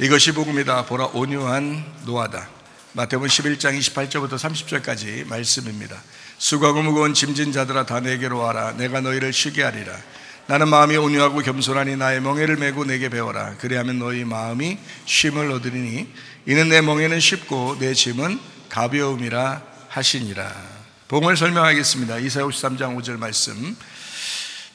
이것이 복음이다. 보라, 온유한 노하다. 마태복음 11장 28절부터 30절까지 말씀입니다. 수고하고 무거운 짐진 자들아, 다 내게로 와라. 내가 너희를 쉬게 하리라. 나는 마음이 온유하고 겸손하니 나의 멍에를 메고 내게 배워라. 그리하면 너희 마음이 쉼을 얻으리니 이는 내 멍에는 쉽고 내 짐은 가벼움이라 하시니라. 복음을 설명하겠습니다. 이사야 53장 5절 말씀.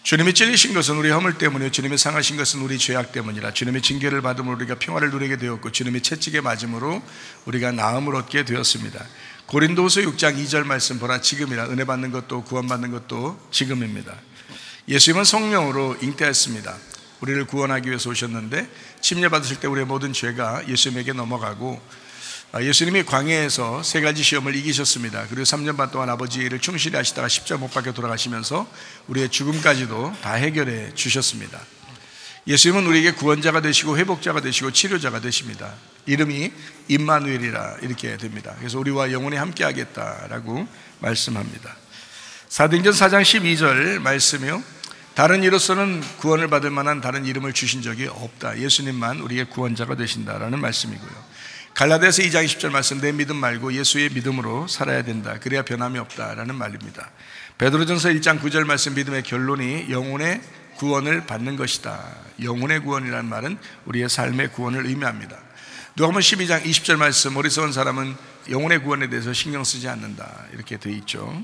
주님이 찔리신 것은 우리 허물 때문이요 주님이 상하신 것은 우리 죄악 때문이라. 주님이 징계를 받음으로 우리가 평화를 누리게 되었고 주님이 채찍에 맞음으로 우리가 나음을 얻게 되었습니다. 고린도후서 6장 2절 말씀 보라, 지금이라. 은혜 받는 것도 구원받는 것도 지금입니다. 예수님은 성령으로 잉태했습니다. 우리를 구원하기 위해서 오셨는데 침례받으실 때 우리의 모든 죄가 예수님에게 넘어가고, 예수님이 광야에서 세 가지 시험을 이기셨습니다. 그리고 3년 반 동안 아버지의 일을 충실히 하시다가 십자가 못 박혀 돌아가시면서 우리의 죽음까지도 다 해결해 주셨습니다. 예수님은 우리에게 구원자가 되시고 회복자가 되시고 치료자가 되십니다. 이름이 임마누엘이라 이렇게 됩니다. 그래서 우리와 영원히 함께 하겠다라고 말씀합니다. 사도행전 4장 12절 말씀이요, 다른 이로서는 구원을 받을 만한 다른 이름을 주신 적이 없다. 예수님만 우리의 구원자가 되신다라는 말씀이고요. 갈라디아서 2장 20절 말씀, 내 믿음 말고 예수의 믿음으로 살아야 된다. 그래야 변함이 없다라는 말입니다. 베드로전서 1장 9절 말씀, 믿음의 결론이 영혼의 구원을 받는 것이다. 영혼의 구원이라는 말은 우리의 삶의 구원을 의미합니다. 누가복음 12장 20절 말씀, 어리석은 사람은 영혼의 구원에 대해서 신경 쓰지 않는다. 이렇게 되어 있죠.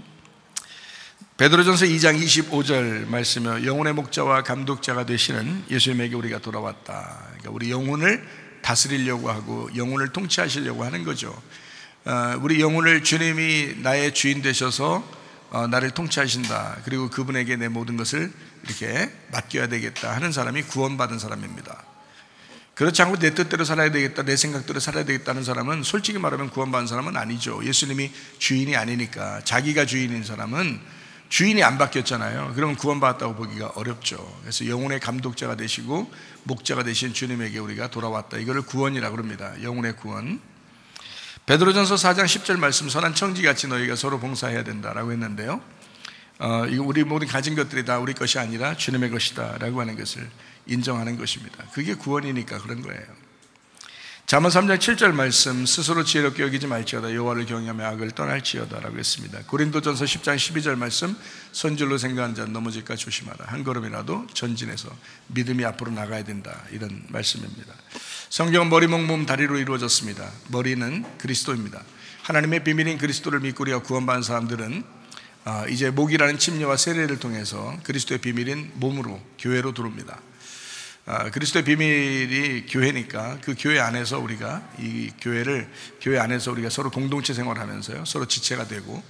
베드로전서 2장 25절 말씀이요, 영혼의 목자와 감독자가 되시는 예수님에게 우리가 돌아왔다. 그러니까 우리 영혼을 다스리려고 하고 영혼을 통치하시려고 하는 거죠. 우리 영혼을 주님이 나의 주인 되셔서 나를 통치하신다. 그리고 그분에게 내 모든 것을 이렇게 맡겨야 되겠다 하는 사람이 구원받은 사람입니다. 그렇지 않고 내 뜻대로 살아야 되겠다, 내 생각대로 살아야 되겠다는 사람은 솔직히 말하면 구원받은 사람은 아니죠. 예수님이 주인이 아니니까. 자기가 주인인 사람은 주인이 안 바뀌었잖아요. 그러면 구원받았다고 보기가 어렵죠. 그래서 영혼의 감독자가 되시고 목자가 되신 주님에게 우리가 돌아왔다. 이거를 구원이라고 합니다. 영혼의 구원. 베드로전서 4장 10절 말씀, 선한 청지같이 너희가 서로 봉사해야 된다라고 했는데요, 이거 우리 모든 가진 것들이 다 우리 것이 아니라 주님의 것이다 라고 하는 것을 인정하는 것입니다. 그게 구원이니까 그런 거예요. 잠언 3장 7절 말씀, 스스로 지혜롭게 여기지 말지어다. 여호와를 경외하며 악을 떠날지어다 라고 했습니다. 고린도전서 10장 12절 말씀, 선줄로 생각하는 자는 넘어질까 조심하라. 한 걸음이라도 전진해서 믿음이 앞으로 나가야 된다. 이런 말씀입니다. 성경은 머리, 목, 몸, 다리로 이루어졌습니다. 머리는 그리스도입니다. 하나님의 비밀인 그리스도를 믿고 우리가 구원받은 사람들은 이제 목이라는 침례와 세례를 통해서 그리스도의 비밀인 몸으로, 교회로 들어옵니다. 그리스도의 비밀이 교회니까 그 교회 안에서 우리가 교회 안에서 우리가 서로 공동체 생활하면서요, 서로 지체가 되고,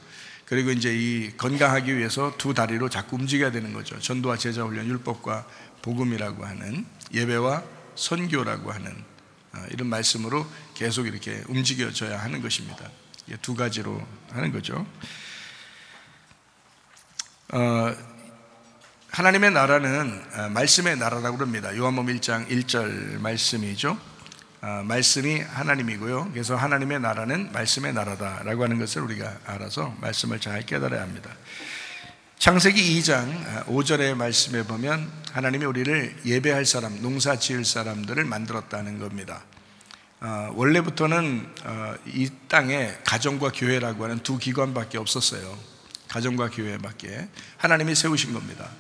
그리고 이제 이 건강하기 위해서 두 다리로 자꾸 움직여야 되는 거죠. 전도와 제자 훈련, 율법과 복음이라고 하는, 예배와 선교라고 하는 이런 말씀으로 계속 이렇게 움직여져야 하는 것입니다. 두 가지로 하는 거죠. 하나님의 나라는 말씀의 나라라고 합니다. 요한복음 1장 1절 말씀이죠. 말씀이 하나님이고요. 그래서 하나님의 나라는 말씀의 나라다라고 하는 것을 우리가 알아서 말씀을 잘 깨달아야 합니다. 창세기 2장 5절의 말씀에 보면 하나님이 우리를 예배할 사람, 농사 지을 사람들을 만들었다는 겁니다. 원래부터는 이 땅에 가정과 교회라고 하는 두 기관밖에 없었어요. 가정과 교회밖에. 하나님이 세우신 겁니다.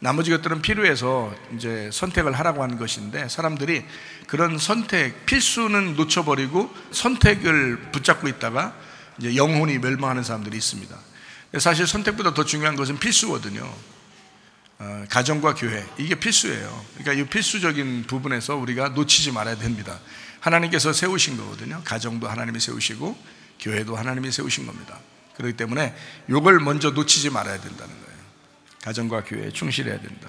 나머지 것들은 필요해서 이제 선택을 하라고 하는 것인데, 사람들이 그런 선택, 필수는 놓쳐버리고 선택을 붙잡고 있다가 이제 영혼이 멸망하는 사람들이 있습니다. 사실 선택보다 더 중요한 것은 필수거든요. 가정과 교회, 이게 필수예요. 그러니까 이 필수적인 부분에서 우리가 놓치지 말아야 됩니다. 하나님께서 세우신 거거든요. 가정도 하나님이 세우시고 교회도 하나님이 세우신 겁니다. 그렇기 때문에 이걸 먼저 놓치지 말아야 된다는 거예요. 가정과 교회에 충실해야 된다.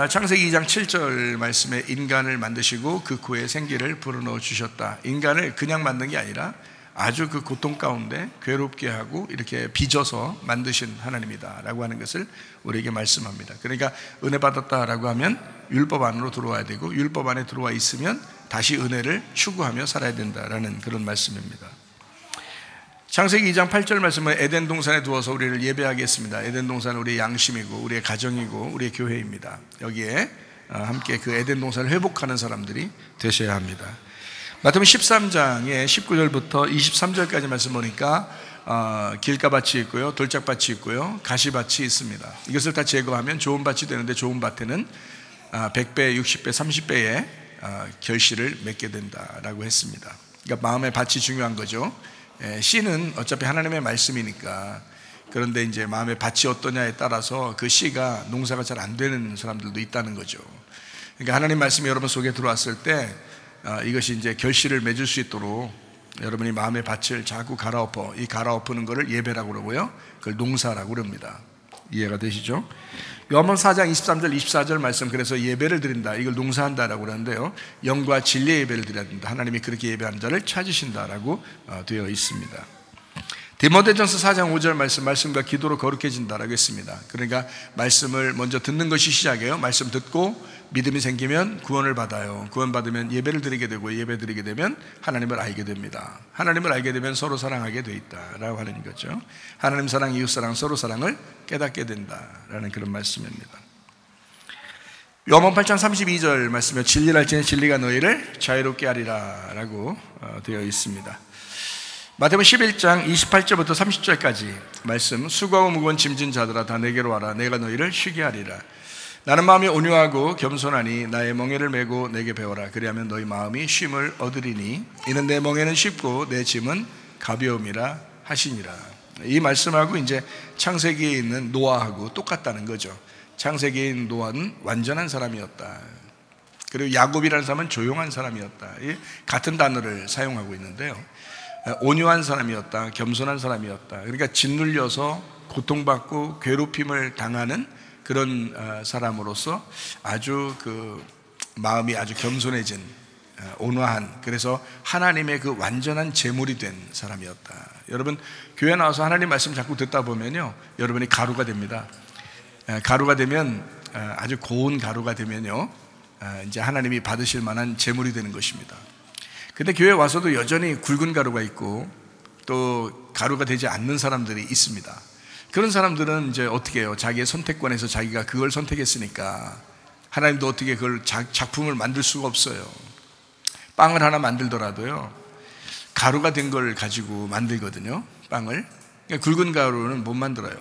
창세기 2장 7절 말씀에 인간을 만드시고 그 코에 생기를 불어넣어 주셨다. 인간을 그냥 만든 게 아니라 아주 그 고통 가운데 괴롭게 하고 이렇게 빚어서 만드신 하나님이다 라고 하는 것을 우리에게 말씀합니다. 그러니까 은혜 받았다라고 하면 율법 안으로 들어와야 되고, 율법 안에 들어와 있으면 다시 은혜를 추구하며 살아야 된다라는 그런 말씀입니다. 창세기 2장 8절 말씀은 에덴 동산에 두어서 우리를 예배하게 했습니다. 에덴 동산은 우리의 양심이고 우리의 가정이고 우리의 교회입니다. 여기에 함께 그 에덴 동산을 회복하는 사람들이 되셔야 합니다. 마태복음 13장의 19절부터 23절까지 말씀 보니까 길가밭이 있고요, 돌짝밭이 있고요, 가시밭이 있습니다. 이것을 다 제거하면 좋은 밭이 되는데 좋은 밭에는 100배, 60배, 30배의 결실을 맺게 된다라고 했습니다. 그러니까 마음의 밭이 중요한 거죠. 씨는 어차피 하나님의 말씀이니까. 그런데 이제 마음의 밭이 어떠냐에 따라서 그 씨가 농사가 잘 안 되는 사람들도 있다는 거죠. 그러니까 하나님 말씀이 여러분 속에 들어왔을 때 이것이 이제 결실을 맺을 수 있도록 여러분이 마음의 밭을 자꾸 갈아엎어, 이 갈아엎는 것을 예배라고 그러고요, 그걸 농사라고 그럽니다. 이해가 되시죠? 요한복음 4장 23절 24절 말씀, 그래서 예배를 드린다, 이걸 농사한다라고 그러는데요, 영과 진리의 예배를 드려야 된다. 하나님이 그렇게 예배하는 자를 찾으신다라고 되어 있습니다. 디모데전서 4장 5절 말씀과 기도로 거룩해진다라고 했습니다. 그러니까 말씀을 먼저 듣는 것이 시작이에요. 말씀 듣고 믿음이 생기면 구원을 받아요. 구원 받으면 예배를 드리게 되고, 예배 드리게 되면 하나님을 알게 됩니다. 하나님을 알게 되면 서로 사랑하게 돼 있다라고 하는 거죠. 하나님 사랑, 이웃 사랑, 서로 사랑을 깨닫게 된다라는 그런 말씀입니다. 요한복음 8장 32절 말씀에 진리를 알지니 진리가 너희를 자유롭게 하리라 라고 되어 있습니다. 마태복음 11장 28절부터 30절까지 말씀, 수고하고 무거운 짐진 자들아 다 내게로 와라, 내가 너희를 쉬게 하리라. 나는 마음이 온유하고 겸손하니 나의 멍에를 메고 내게 배워라. 그리하면 너희 마음이 쉼을 얻으리니 이는 내 멍에는 쉽고 내 짐은 가벼움이라 하시니라. 이 말씀하고 이제 창세기에 있는 노아하고 똑같다는 거죠. 창세기에 있는 노아는 완전한 사람이었다. 그리고 야곱이라는 사람은 조용한 사람이었다. 같은 단어를 사용하고 있는데요, 온유한 사람이었다, 겸손한 사람이었다. 그러니까 짓눌려서 고통받고 괴롭힘을 당하는 그런 사람으로서 아주 그 마음이 아주 겸손해진, 온화한, 그래서 하나님의 그 완전한 제물이 된 사람이었다. 여러분, 교회 나와서 하나님 말씀 자꾸 듣다 보면요, 여러분이 가루가 됩니다. 가루가 되면, 아주 고운 가루가 되면요, 이제 하나님이 받으실 만한 제물이 되는 것입니다. 근데 교회 와서도 여전히 굵은 가루가 있고 또 가루가 되지 않는 사람들이 있습니다. 그런 사람들은 이제 어떻게 해요? 자기의 선택권에서 자기가 그걸 선택했으니까 하나님도 어떻게 그걸 작품을 만들 수가 없어요. 빵을 하나 만들더라도요, 가루가 된 걸 가지고 만들거든요, 빵을. 그러니까 굵은 가루는 못 만들어요.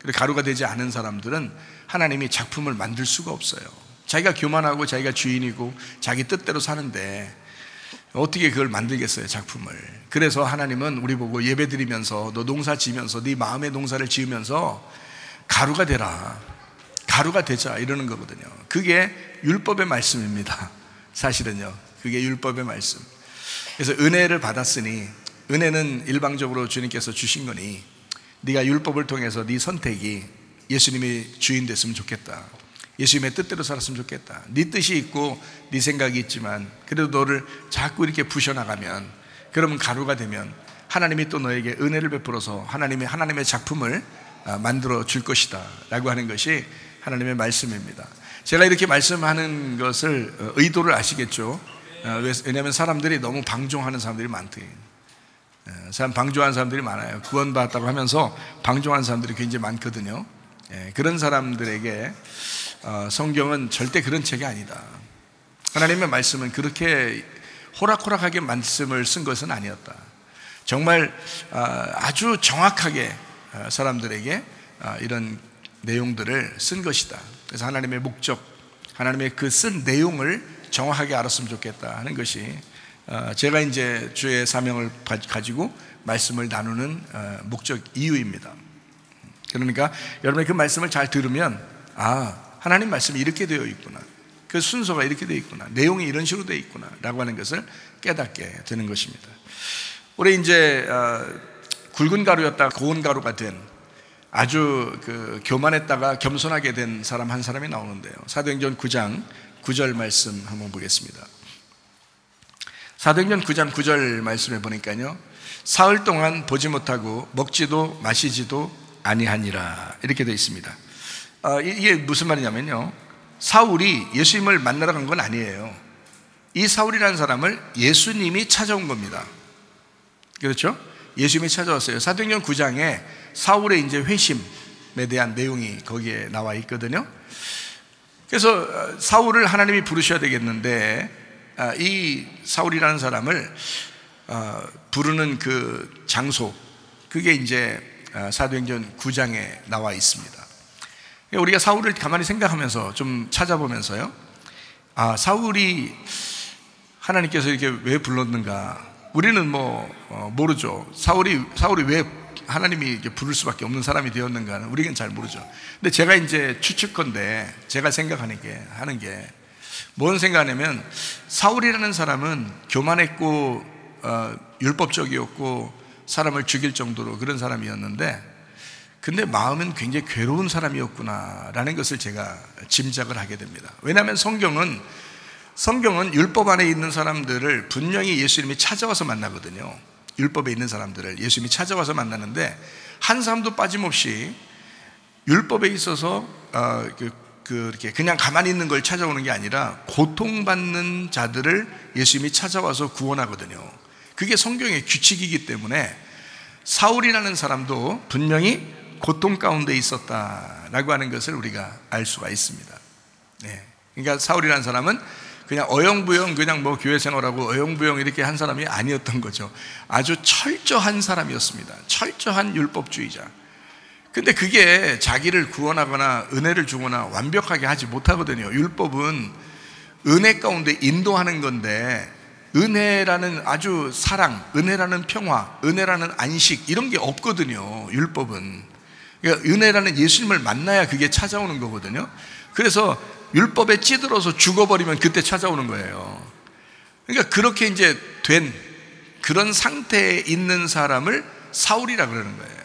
그리고 가루가 되지 않은 사람들은 하나님이 작품을 만들 수가 없어요. 자기가 교만하고 자기가 주인이고 자기 뜻대로 사는데 어떻게 그걸 만들겠어요, 작품을. 그래서 하나님은 우리 보고 예배 드리면서, 너 농사 지면서, 네 마음의 농사를 지으면서 가루가 되라, 가루가 되자, 이러는 거거든요. 그게 율법의 말씀입니다. 사실은요, 그게 율법의 말씀. 그래서 은혜를 받았으니, 은혜는 일방적으로 주님께서 주신 거니 네가 율법을 통해서 네 선택이 예수님이 주인 됐으면 좋겠다, 예수님의 뜻대로 살았으면 좋겠다, 네 뜻이 있고 네 생각이 있지만 그래도 너를 자꾸 이렇게 부셔나가면, 그러면 가루가 되면 하나님이 또 너에게 은혜를 베풀어서 하나님의 작품을 만들어 줄 것이다 라고 하는 것이 하나님의 말씀입니다. 제가 이렇게 말씀하는 것을 의도를 아시겠죠? 왜냐하면 사람들이 너무 방종하는 사람들이 많대요. 방종하는 사람들이 많아요. 구원받았다고 하면서 방종하는 사람들이 굉장히 많거든요. 그런 사람들에게 성경은 절대 그런 책이 아니다. 하나님의 말씀은 그렇게 호락호락하게 말씀을 쓴 것은 아니었다. 정말 아주 정확하게 사람들에게 이런 내용들을 쓴 것이다. 그래서 하나님의 목적, 하나님의 그 쓴 내용을 정확하게 알았으면 좋겠다 하는 것이 제가 이제 주의 사명을 가지고 말씀을 나누는 목적 이유입니다. 그러니까 여러분이 그 말씀을 잘 들으면, 하나님 말씀이 이렇게 되어 있구나, 그 순서가 이렇게 되어 있구나, 내용이 이런 식으로 되어 있구나 라고 하는 것을 깨닫게 되는 것입니다. 우리 이제 굵은 가루였다가 고운 가루가 된, 아주 그 교만했다가 겸손하게 된 사람 한 사람이 나오는데요, 사도행전 9장 9절 말씀 한번 보겠습니다. 사도행전 9장 9절 말씀에 보니까요, 사흘 동안 보지 못하고 먹지도 마시지도 아니하니라, 이렇게 되어 있습니다. 이게 무슨 말이냐면요, 사울이 예수님을 만나러 간 건 아니에요. 이 사울이라는 사람을 예수님이 찾아온 겁니다. 그렇죠? 예수님이 찾아왔어요. 사도행전 9장에 사울의 이제 회심에 대한 내용이 거기에 나와 있거든요. 그래서 사울을 하나님이 부르셔야 되겠는데, 이 사울이라는 사람을 부르는 그 장소, 그게 이제 사도행전 9장에 나와 있습니다. 우리가 사울을 가만히 생각하면서 좀 찾아보면서요, 사울이 하나님께서 이렇게 왜 불렀는가, 우리는 모르죠. 사울이 왜 하나님이 이렇게 부를 수밖에 없는 사람이 되었는가는 우리는 잘 모르죠. 근데 제가 이제 추측컨대 제가 생각하는 게, 뭔 생각하냐면, 사울이라는 사람은 교만했고 율법적이었고 사람을 죽일 정도로 그런 사람이었는데, 근데 마음은 굉장히 괴로운 사람이었구나라는 것을 제가 짐작을 하게 됩니다. 왜냐하면 성경은 율법 안에 있는 사람들을 분명히 예수님이 찾아와서 만나거든요. 율법에 있는 사람들을 예수님이 찾아와서 만나는데, 한 사람도 빠짐없이 율법에 있어서 이렇게 그냥 가만히 있는 걸 찾아오는 게 아니라 고통받는 자들을 예수님이 찾아와서 구원하거든요. 그게 성경의 규칙이기 때문에 사울이라는 사람도 분명히 고통 가운데 있었다라고 하는 것을 우리가 알 수가 있습니다. 그러니까 사울이라는 사람은 그냥 어영부영 그냥 교회 생활하고 어영부영 이렇게 한 사람이 아니었던 거죠. 아주 철저한 사람이었습니다. 철저한 율법주의자. 근데 그게 자기를 구원하거나 은혜를 주거나 완벽하게 하지 못하거든요. 율법은 은혜 가운데 인도하는 건데, 은혜라는 아주 사랑, 은혜라는 평화, 은혜라는 안식, 이런 게 없거든요. 율법은. 그러니까 은혜라는 예수님을 만나야 그게 찾아오는 거거든요. 그래서 율법에 찌들어서 죽어버리면 그때 찾아오는 거예요. 그러니까 그렇게 이제 된 그런 상태에 있는 사람을 사울이라 그러는 거예요.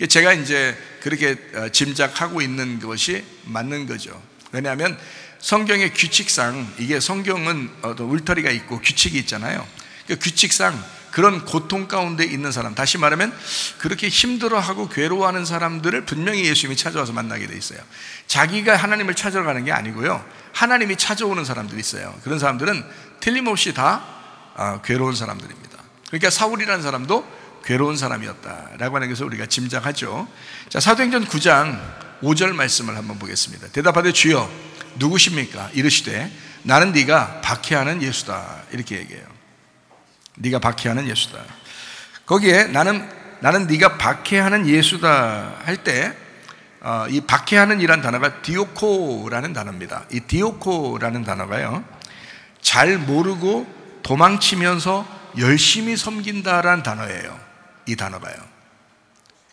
제가 이제 그렇게 짐작하고 있는 것이 맞는 거죠. 왜냐하면 성경의 규칙상, 이게 성경은 울타리가 있고 규칙이 있잖아요. 그 규칙상 그런 고통 가운데 있는 사람, 다시 말하면 그렇게 힘들어하고 괴로워하는 사람들을 분명히 예수님이 찾아와서 만나게 돼 있어요. 자기가 하나님을 찾으러 가는 게 아니고요, 하나님이 찾아오는 사람들이 있어요. 그런 사람들은 틀림없이 다 괴로운 사람들입니다. 그러니까 사울이라는 사람도 괴로운 사람이었다라고 하는 것을 우리가 짐작하죠. 자, 사도행전 9장 5절 말씀을 한번 보겠습니다. 대답하되 주여 누구십니까? 이르시되 나는 네가 박해하는 예수다. 이렇게 얘기해요. 네가 박해하는 예수다. 거기에 나는 네가 박해하는 예수다 할 때 이 박해하는 이란 단어가 디오코라는 단어입니다. 이 디오코라는 단어가요, 잘 모르고 도망치면서 열심히 섬긴다라는 단어예요. 이 단어가요.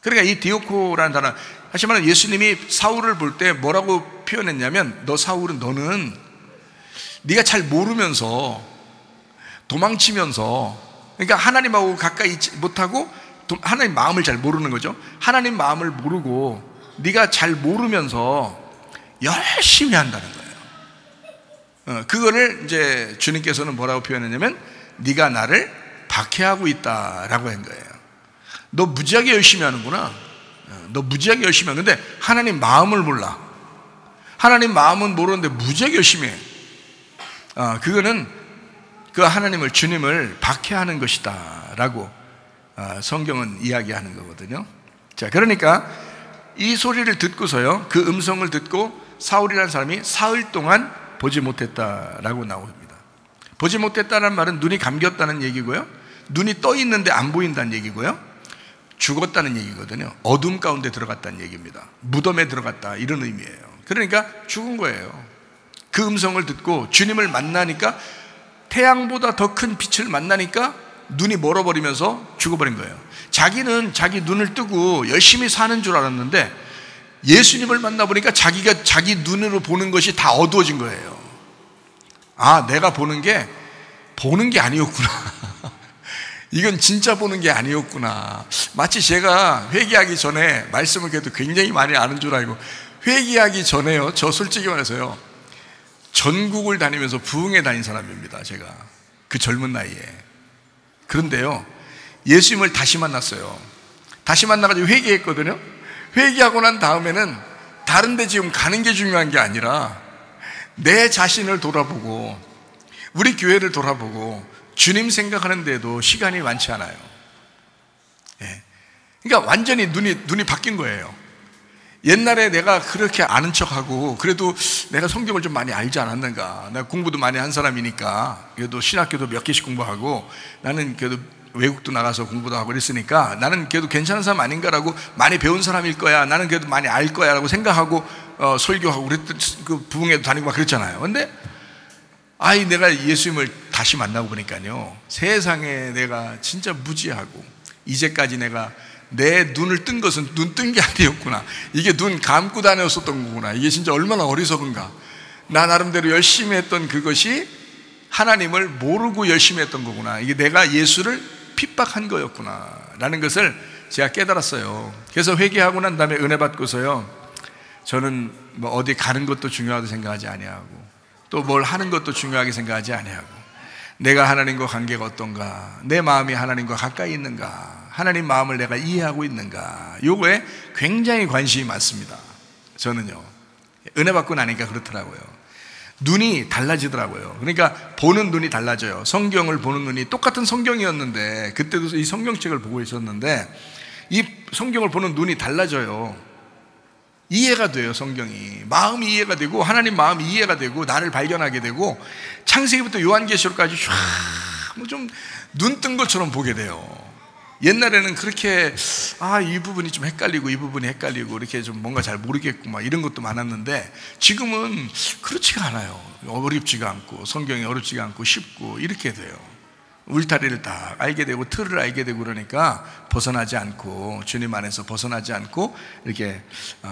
그러니까 이 디오코라는 단어, 다시 말하면 예수님이 사울을 볼 때 뭐라고 표현했냐면, 너 사울은 너는 네가 잘 모르면서 도망치면서, 그러니까 하나님하고 가까이 있지 못하고 하나님 마음을 잘 모르는 거죠. 하나님 마음을 모르고 네가 잘 모르면서 열심히 한다는 거예요. 그거를 이제 주님께서는 뭐라고 표현했냐면, 네가 나를 박해하고 있다라고 한 거예요. 너 무지하게 열심히 하는구나. 너 무지하게 열심히 하는데 하나님 마음을 몰라. 하나님 마음은 모르는데 무지하게 열심히 해. 그거는 그 하나님을, 주님을 박해하는 것이다 라고 성경은 이야기하는 거거든요. 자, 그러니까 이 소리를 듣고서요, 그 음성을 듣고 사울이라는 사람이 사흘 동안 보지 못했다라고 나옵니다. 보지 못했다는 말은 눈이 감겼다는 얘기고요, 눈이 떠 있는데 안 보인다는 얘기고요, 죽었다는 얘기거든요. 어둠 가운데 들어갔다는 얘기입니다. 무덤에 들어갔다, 이런 의미예요. 그러니까 죽은 거예요. 그 음성을 듣고 주님을 만나니까, 태양보다 더 큰 빛을 만나니까 눈이 멀어버리면서 죽어버린 거예요. 자기는 자기 눈을 뜨고 열심히 사는 줄 알았는데, 예수님을 만나보니까 자기가 자기 눈으로 보는 것이 다 어두워진 거예요. 내가 보는 게 아니었구나. 이건 진짜 보는 게 아니었구나. 마치 제가 회개하기 전에 말씀을 그래도 굉장히 많이 아는 줄 알고, 회개하기 전에요, 저 솔직히 말해서요, 전국을 다니면서 부흥회 다닌 사람입니다. 제가 그 젊은 나이에. 그런데요, 예수님을 다시 만났어요. 다시 만나가지고 회개했거든요. 회개하고 난 다음에는 다른 데 지금 가는 게 중요한 게 아니라 내 자신을 돌아보고 우리 교회를 돌아보고 주님 생각하는 데도 시간이 많지 않아요. 그러니까 완전히 눈이 바뀐 거예요. 옛날에 내가 그렇게 아는 척하고 그래도 내가 성경을 좀 많이 알지 않았는가, 내가 공부도 많이 한 사람이니까, 그래도 신학교도 몇 개씩 공부하고 나는 그래도 외국도 나가서 공부도 하고 그랬으니까 나는 그래도 괜찮은 사람 아닌가라고, 많이 배운 사람일 거야, 나는 그래도 많이 알 거야 라고 생각하고 설교하고 그랬던, 그 부흥회도 다니고 막 그랬잖아요. 근데 내가 예수님을 다시 만나고 보니까요, 세상에 내가 진짜 무지하고, 이제까지 내가 내 눈을 뜬 것은 눈 뜬 게 아니었구나, 이게 눈 감고 다녔었던 거구나, 이게 진짜 얼마나 어리석은가, 나 나름대로 열심히 했던 그것이 하나님을 모르고 열심히 했던 거구나, 이게 내가 예수를 핍박한 거였구나 라는 것을 제가 깨달았어요. 그래서 회개하고 난 다음에 은혜 받고서요, 저는 뭐 어디 가는 것도 중요하다고 생각하지 아니하고, 또 뭘 하는 것도 중요하게 생각하지 아니하고, 내가 하나님과 관계가 어떤가, 내 마음이 하나님과 가까이 있는가, 하나님 마음을 내가 이해하고 있는가, 요거에 굉장히 관심이 많습니다. 저는요, 은혜 받고 나니까 그렇더라고요. 눈이 달라지더라고요. 그러니까 보는 눈이 달라져요. 성경을 보는 눈이, 똑같은 성경이었는데, 그때도 이 성경책을 보고 있었는데 이 성경을 보는 눈이 달라져요. 이해가 돼요. 성경이, 마음이 이해가 되고, 하나님 마음이 이해가 되고, 나를 발견하게 되고, 창세기부터 요한계시록까지 뭐 좀 눈 뜬 것처럼 보게 돼요. 옛날에는 그렇게 이 부분이 좀 헷갈리고 이 부분이 헷갈리고 이렇게 좀 뭔가 잘 모르겠고 막 이런 것도 많았는데, 지금은 그렇지가 않아요. 어렵지가 않고, 성경이 어렵지가 않고 쉽고 이렇게 돼요. 울타리를 다 알게 되고 틀을 알게 되고, 그러니까 벗어나지 않고, 주님 안에서 벗어나지 않고 이렇게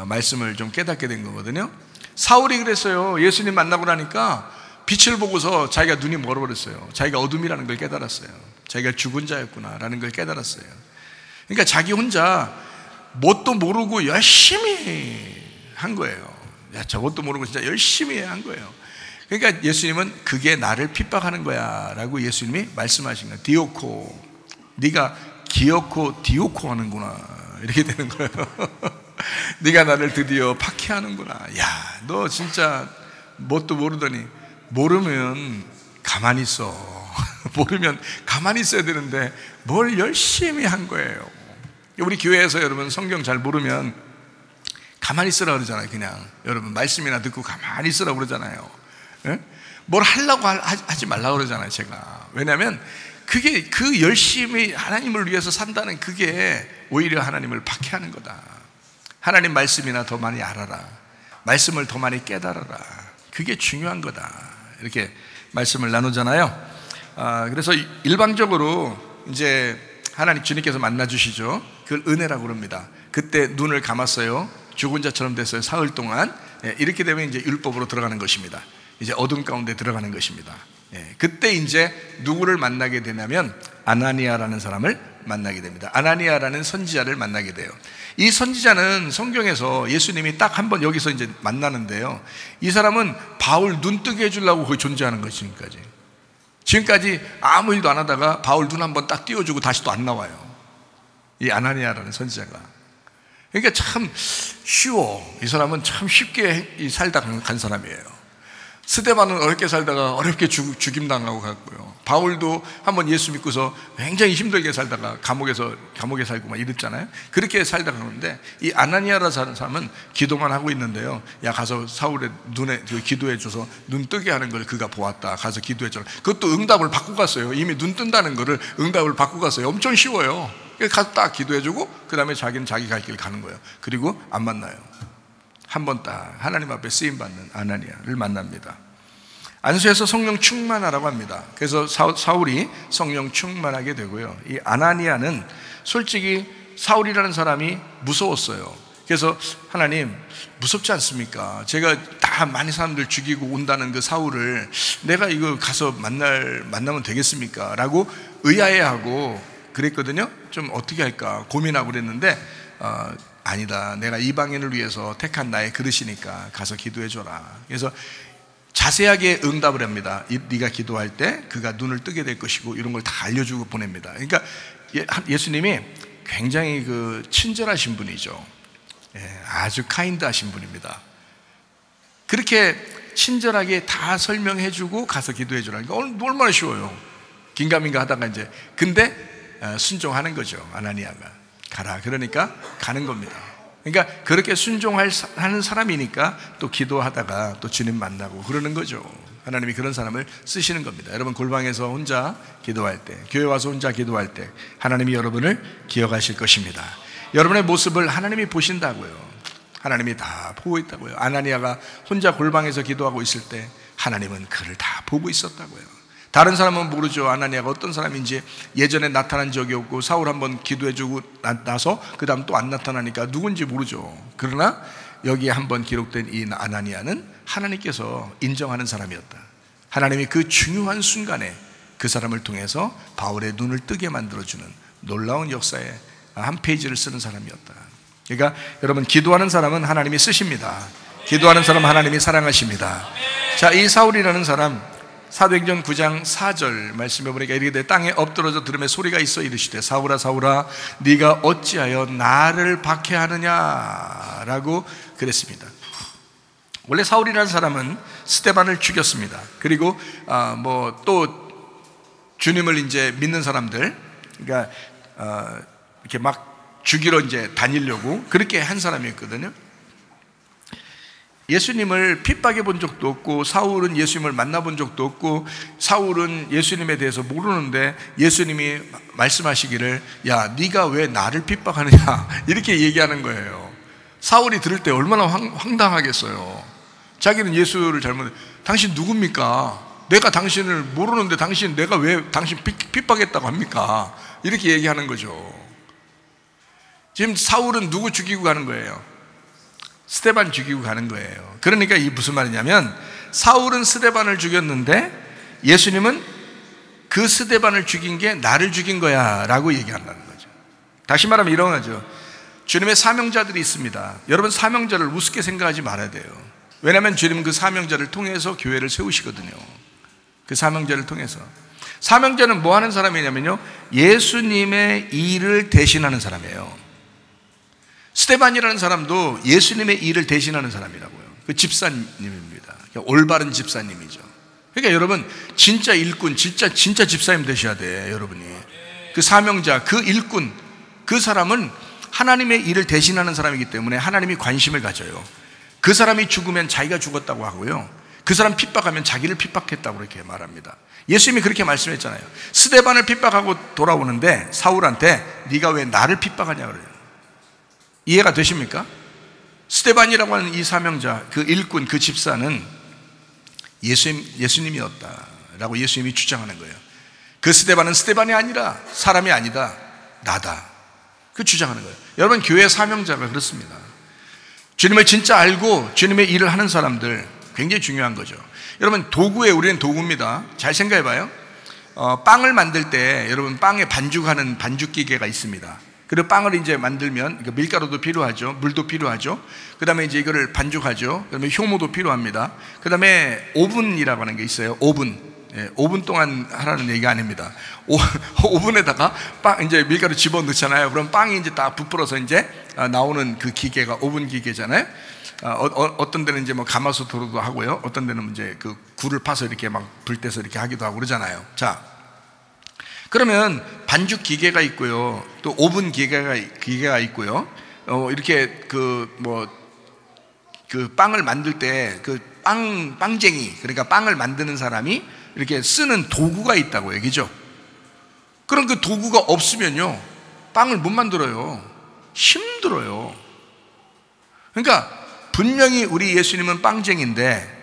말씀을 좀 깨닫게 된 거거든요. 사울이 그랬어요. 예수님 만나고 나니까 빛을 보고서 자기가 눈이 멀어버렸어요. 자기가 어둠이라는 걸 깨달았어요. 자기가 죽은 자였구나라는 걸 깨달았어요. 그러니까 자기 혼자 뭣도 모르고 열심히 한 거예요. 저것도 모르고 진짜 열심히 한 거예요. 그러니까 예수님은 그게 나를 핍박하는 거야 라고 예수님이 말씀하신 거예요. 디오코, 네가 기어코 디오코 하는구나, 이렇게 되는 거예요. 네가 나를 드디어 박해하는구나. 야, 너 진짜 뭣도 모르더니, 모르면 가만히 있어. 모르면 가만히 있어야 되는데 뭘 열심히 한 거예요. 우리 교회에서 여러분 성경 잘 모르면 가만히 있으라 그러잖아요. 그냥 여러분 말씀이나 듣고 가만히 있으라 그러잖아요. 예? 뭘 하려고 하지 말라고 그러잖아요. 제가. 왜냐하면 그게, 그 열심히 하나님을 위해서 산다는 그게 오히려 하나님을 박해하는 거다. 하나님 말씀이나 더 많이 알아라, 말씀을 더 많이 깨달아라, 그게 중요한 거다, 이렇게 말씀을 나누잖아요. 그래서 일방적으로 이제 하나님 주님께서 만나 주시죠. 그걸 은혜라고 그럽니다. 그때 눈을 감았어요. 죽은 자처럼 됐어요. 사흘 동안. 이렇게 되면 이제 율법으로 들어가는 것입니다. 이제 어둠 가운데 들어가는 것입니다. 그때 이제 누구를 만나게 되냐면 아나니아라는 사람을 만나게 됩니다. 아나니아라는 선지자를 만나게 돼요. 이 선지자는 성경에서 예수님이 딱 한 번 여기서 이제 만나는데요, 이 사람은 바울 눈 뜨게 해주려고 거의 존재하는 거죠. 지금까지 아무 일도 안 하다가 바울 눈 한번 딱 띄워주고 다시 또 안 나와요, 이 아나니아라는 선지자가. 그러니까 참 쉬워. 이 사람은 참 쉽게 살다 간 사람이에요. 스데반은 어렵게 살다가 어렵게 죽임당하고 갔고요. 바울도 한번 예수 믿고서 굉장히 힘들게 살다가 감옥에 살고 막 이랬잖아요. 그렇게 살다가 가는데, 이 아나니아라는 사람은 기도만 하고 있는데요, 야, 가서 사울의 눈에 기도해줘서 눈 뜨게 하는 걸 그가 보았다, 가서 기도해줘라. 그것도 응답을 받고 갔어요. 이미 눈 뜬다는 거를 응답을 받고 갔어요. 엄청 쉬워요. 가서 딱 기도해주고 그 다음에 자기는 자기 갈 길 가는 거예요. 그리고 안 만나요. 한 번 딱 하나님 앞에 쓰임받는 아나니아를 만납니다. 안수해서 성령 충만하라고 합니다. 그래서 사울이 성령 충만하게 되고요, 이 아나니아는 솔직히 사울이라는 사람이 무서웠어요. 그래서 하나님, 무섭지 않습니까? 제가 다 많은 사람들 죽이고 온다는 그 사울을 내가 이거 가서 만나면 되겠습니까? 라고 의아해하고 그랬거든요. 좀 어떻게 할까 고민하고 그랬는데, 아니다, 내가 이방인을 위해서 택한 나의 그릇이니까 가서 기도해줘라. 그래서 자세하게 응답을 합니다. 네가 기도할 때 그가 눈을 뜨게 될 것이고, 이런 걸 다 알려주고 보냅니다. 그러니까 예수님이 굉장히 친절하신 분이죠. 아주 카인드하신 분입니다. 그렇게 친절하게 다 설명해주고 가서 기도해주라. 그러니까 얼마나 쉬워요. 긴가민가 하다가 이제, 근데 순종하는 거죠. 아나니아가 가라 그러니까 가는 겁니다. 그러니까 그렇게 순종하는 사람이니까 또 기도하다가 또 주님 만나고 그러는 거죠. 하나님이 그런 사람을 쓰시는 겁니다. 여러분 골방에서 혼자 기도할 때, 교회 와서 혼자 기도할 때 하나님이 여러분을 기억하실 것입니다. 여러분의 모습을 하나님이 보신다고요. 하나님이 다 보고 있다고요. 아나니아가 혼자 골방에서 기도하고 있을 때 하나님은 그를 다 보고 있었다고요. 다른 사람은 모르죠. 아나니아가 어떤 사람인지. 예전에 나타난 적이 없고 사울 한번 기도해주고 나서 그 다음 또 안 나타나니까 누군지 모르죠. 그러나 여기에 한번 기록된 이 아나니아는 하나님께서 인정하는 사람이었다. 하나님이 그 중요한 순간에 그 사람을 통해서 바울의 눈을 뜨게 만들어주는 놀라운 역사의 한 페이지를 쓰는 사람이었다. 그러니까 여러분 기도하는 사람은 하나님이 쓰십니다. 기도하는 사람은 하나님이 사랑하십니다. 자, 이 사울이라는 사람, 사도행전 9장 4절 말씀해 보니까 이르되 땅에 엎드러져 들음에 소리가 있어 이르시되 사울아 사울아 네가 어찌하여 나를 박해하느냐 라고 그랬습니다. 원래 사울이라는 사람은 스데반을 죽였습니다. 그리고 또 주님을 이제 믿는 사람들, 그러니까 이렇게 막 죽이러 이제 다니려고 그렇게 한 사람이었거든요. 예수님을 핍박해 본 적도 없고, 사울은 예수님을 만나본 적도 없고, 사울은 예수님에 대해서 모르는데 예수님이 말씀하시기를 야 네가 왜 나를 핍박하느냐 이렇게 얘기하는 거예요. 사울이 들을 때 얼마나 황당하겠어요. 자기는 예수를 당신 누굽니까? 내가 당신을 모르는데 내가 왜 당신 핍박했다고 합니까? 이렇게 얘기하는 거죠. 지금 사울은 누구 죽이고 가는 거예요? 스데반 죽이고 가는 거예요. 그러니까 이게 무슨 말이냐면 사울은 스데반을 죽였는데 예수님은 그 스데반을 죽인 게 나를 죽인 거야 라고 얘기한다는 거죠. 다시 말하면 이런 거죠. 주님의 사명자들이 있습니다. 여러분 사명자를 우습게 생각하지 말아야 돼요. 왜냐하면 주님은 그 사명자를 통해서 교회를 세우시거든요. 그 사명자를 통해서. 사명자는 뭐 하는 사람이냐면요, 예수님의 일을 대신하는 사람이에요. 스데반이라는 사람도 예수님의 일을 대신하는 사람이라고요. 그 집사님입니다. 올바른 집사님이죠. 그러니까 여러분 진짜 일꾼, 진짜 집사님 되셔야 돼. 여러분이 그 사명자, 그 일꾼, 그 사람은 하나님의 일을 대신하는 사람이기 때문에 하나님이 관심을 가져요. 그 사람이 죽으면 자기가 죽었다고 하고요, 그 사람 핍박하면 자기를 핍박했다고 이렇게 말합니다. 예수님이 그렇게 말씀했잖아요. 스데반을 핍박하고 돌아오는데 사울한테 네가 왜 나를 핍박하냐 그래요. 이해가 되십니까? 스데반이라고 하는 이 사명자, 그 일꾼, 그 집사는 예수님이었다라고 예수님이 주장하는 거예요. 그 스데반은 스데반이 아니라 사람이 아니다, 나다, 그 주장하는 거예요. 여러분 교회 사명자가 그렇습니다. 주님을 진짜 알고 주님의 일을 하는 사람들 굉장히 중요한 거죠. 여러분 도구에 우리는 도구입니다. 잘 생각해 봐요. 빵을 만들 때 여러분 빵에 반죽하는 반죽 기계가 있습니다. 그리고 빵을 이제 만들면 밀가루도 필요하죠, 물도 필요하죠. 그 다음에 이제 이거를 반죽하죠. 그 다음에 효모도 필요합니다. 그 다음에 오븐이라고 하는 게 있어요. 오븐. 5분 동안 하라는 얘기가 아닙니다. 오븐에다가 빵 이제 밀가루 집어 넣잖아요. 그럼 빵이 이제 다 부풀어서 이제 나오는 그 기계가 오븐 기계잖아요. 어떤 데는 이제 뭐 가마솥으로도 하고요, 어떤 데는 이제 그 굴을 파서 이렇게 막 불 떼서 이렇게 하기도 하고 그러잖아요. 자, 그러면 반죽 기계가 있고요, 또 오븐 기계가 있고요. 이렇게 그 빵을 만들 때 그 빵쟁이, 그러니까 빵을 만드는 사람이 이렇게 쓰는 도구가 있다고 얘기죠. 그럼 그 도구가 없으면요 빵을 못 만들어요. 힘들어요. 그러니까 분명히 우리 예수님은 빵쟁이인데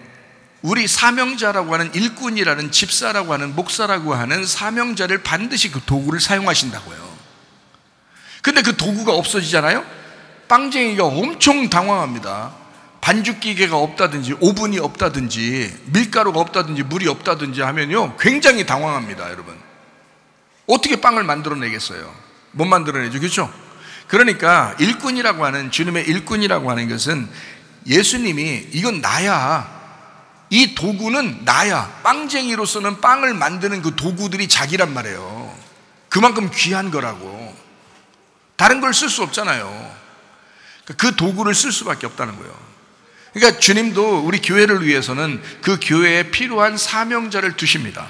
우리 사명자라고 하는 일꾼이라는 집사라고 하는 목사라고 하는 사명자를 반드시 그 도구를 사용하신다고요. 근데 그 도구가 없어지잖아요. 빵쟁이가 엄청 당황합니다. 반죽기계가 없다든지 오븐이 없다든지 밀가루가 없다든지 물이 없다든지 하면요 굉장히 당황합니다. 여러분 어떻게 빵을 만들어내겠어요? 못 만들어내죠. 그렇죠? 그러니까 일꾼이라고 하는, 주님의 일꾼이라고 하는 것은 예수님이 이건 나야, 이 도구는 나야, 빵쟁이로서는 빵을 만드는 그 도구들이 자기란 말이에요. 그만큼 귀한 거라고. 다른 걸 쓸 수 없잖아요. 그 도구를 쓸 수밖에 없다는 거예요. 그러니까 주님도 우리 교회를 위해서는 그 교회에 필요한 사명자를 두십니다.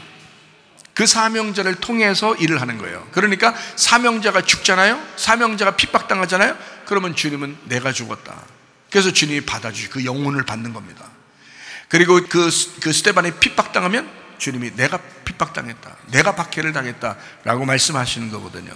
그 사명자를 통해서 일을 하는 거예요. 그러니까 사명자가 죽잖아요. 사명자가 핍박당하잖아요. 그러면 주님은 내가 죽었다. 그래서 주님이 받아주시고 그 영혼을 받는 겁니다. 그리고 그 스데반이 핍박당하면 주님이 내가 핍박당했다, 내가 박해를 당했다 라고 말씀하시는 거거든요.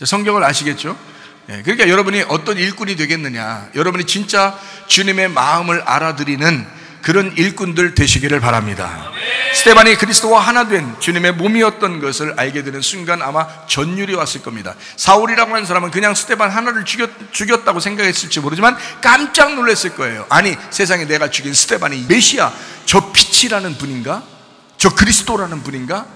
성경을 아시겠죠? 그러니까 여러분이 어떤 일꾼이 되겠느냐, 여러분이 진짜 주님의 마음을 알아들이는 그런 일꾼들 되시기를 바랍니다. 스데반이 그리스도와 하나 된 주님의 몸이었던 것을 알게 되는 순간 아마 전율이 왔을 겁니다. 사울이라고 하는 사람은 그냥 스데반 하나를 죽였다고 생각했을지 모르지만 깜짝 놀랐을 거예요. 아니, 세상에 내가 죽인 스데반이 메시아, 저 빛이라는 분인가? 저 그리스도라는 분인가?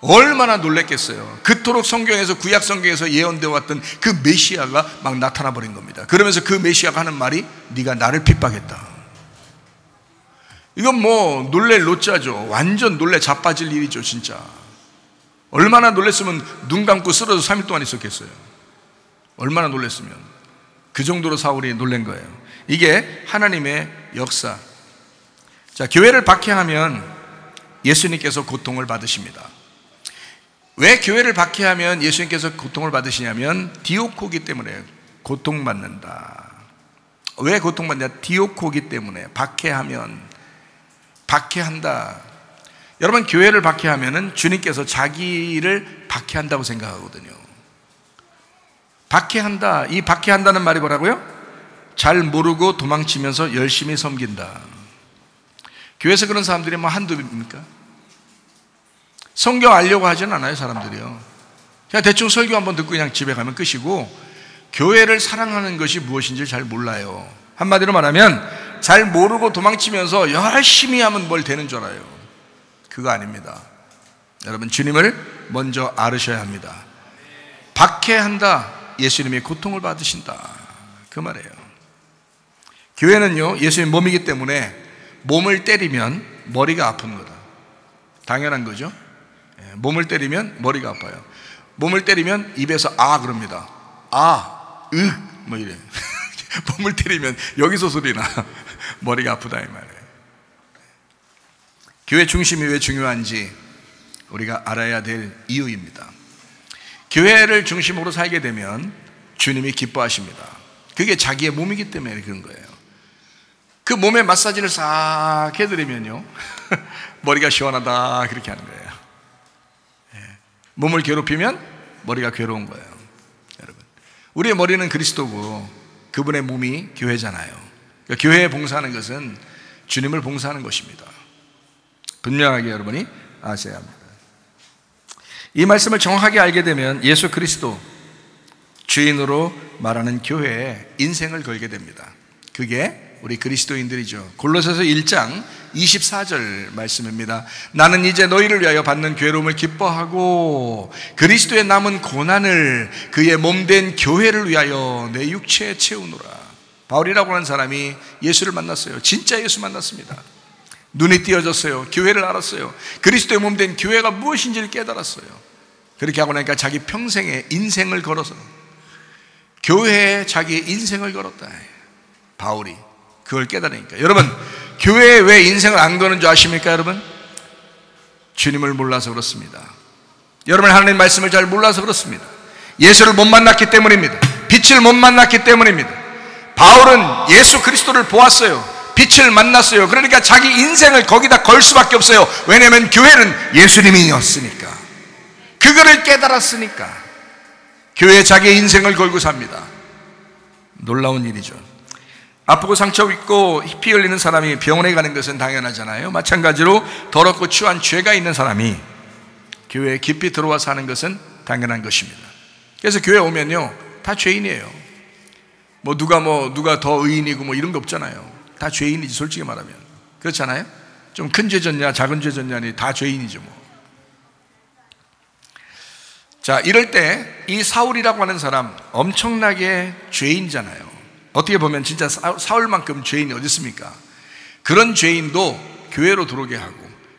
얼마나 놀랬겠어요. 그토록 성경에서, 구약 성경에서 예언되어 왔던 그 메시아가 막 나타나 버린 겁니다. 그러면서 그 메시아가 하는 말이 네가 나를 핍박했다. 이건 뭐 놀랄 노짜죠. 완전 놀래 자빠질 일이죠. 진짜 얼마나 놀랬으면 눈 감고 쓰러져 3일 동안 있었겠어요. 얼마나 놀랬으면. 그 정도로 사울이 놀란 거예요. 이게 하나님의 역사. 자, 교회를 박해하면 예수님께서 고통을 받으십니다. 왜 교회를 박해하면 예수님께서 고통을 받으시냐면 디오코기 때문에 고통받는다. 왜 고통받냐? 디오코기 때문에. 박해한다. 여러분, 교회를 박해하면은 주님께서 자기를 박해한다고 생각하거든요. 박해한다. 이 박해한다는 말이 뭐라고요? 잘 모르고 도망치면서 열심히 섬긴다. 교회에서 그런 사람들이 뭐 한두입니까? 성경 알려고 하진 않아요, 사람들이요. 그냥 대충 설교 한번 듣고 그냥 집에 가면 끝이고, 교회를 사랑하는 것이 무엇인지 잘 몰라요. 한마디로 말하면 잘 모르고 도망치면서 열심히 하면 뭘 되는 줄 알아요. 그거 아닙니다. 여러분, 주님을 먼저 알으셔야 합니다. 박해한다. 예수님이 고통을 받으신다. 그 말이에요. 교회는요, 예수님 몸이기 때문에 몸을 때리면 머리가 아픈 거다. 당연한 거죠. 몸을 때리면 머리가 아파요. 몸을 때리면 입에서 아 그럽니다. 아, 뭐 이래. 몸을 때리면 여기서 소리나. 머리가 아프다 이 말이에요. 교회 중심이 왜 중요한지 우리가 알아야 될 이유입니다. 교회를 중심으로 살게 되면 주님이 기뻐하십니다. 그게 자기의 몸이기 때문에 그런 거예요. 그 몸에 마사지를 싹 해드리면요 머리가 시원하다 그렇게 하는 거예요. 몸을 괴롭히면 머리가 괴로운 거예요. 여러분, 우리의 머리는 그리스도고 그분의 몸이 교회잖아요. 그러니까 교회에 봉사하는 것은 주님을 봉사하는 것입니다. 분명하게 여러분이 아셔야 합니다. 이 말씀을 정확하게 알게 되면 예수 그리스도 주인으로 말하는 교회에 인생을 걸게 됩니다. 그게 우리 그리스도인들이죠. 골로새서 1장 24절 말씀입니다. 나는 이제 너희를 위하여 받는 괴로움을 기뻐하고 그리스도의 남은 고난을 그의 몸된 교회를 위하여 내 육체에 채우노라. 바울이라고 하는 사람이 예수를 만났어요. 진짜 예수 만났습니다. 눈이 띄어졌어요. 교회를 알았어요. 그리스도의 몸된 교회가 무엇인지를 깨달았어요. 그렇게 하고 나니까 자기 평생에 인생을 걸어서 교회에 자기의 인생을 걸었다. 바울이 그걸 깨달으니까. 여러분, 교회에 왜 인생을 안 거는 줄 아십니까? 여러분, 주님을 몰라서 그렇습니다. 여러분, 하나님 말씀을 잘 몰라서 그렇습니다. 예수를 못 만났기 때문입니다. 빛을 못 만났기 때문입니다. 바울은 예수 그리스도를 보았어요. 빛을 만났어요. 그러니까 자기 인생을 거기다 걸 수밖에 없어요. 왜냐하면 교회는 예수님이었으니까. 그거를 깨달았으니까 교회에 자기의 인생을 걸고 삽니다. 놀라운 일이죠. 아프고 상처 입고 피 흘리는 사람이 병원에 가는 것은 당연하잖아요. 마찬가지로 더럽고 추한 죄가 있는 사람이 교회에 깊이 들어와서 하는 것은 당연한 것입니다. 그래서 교회 오면요 다 죄인이에요. 누가 더 의인이고 뭐 이런 거 없잖아요. 다 죄인이지, 솔직히 말하면. 그렇잖아요. 좀 큰 죄 졌냐 작은 죄 졌냐니 다 죄인이죠 뭐. 자, 이럴 때 이 사울이라고 하는 사람 엄청나게 죄인이잖아요. 어떻게 보면 진짜 사울만큼 죄인이 어디 있습니까? 그런 죄인도 교회로 들어오게 하고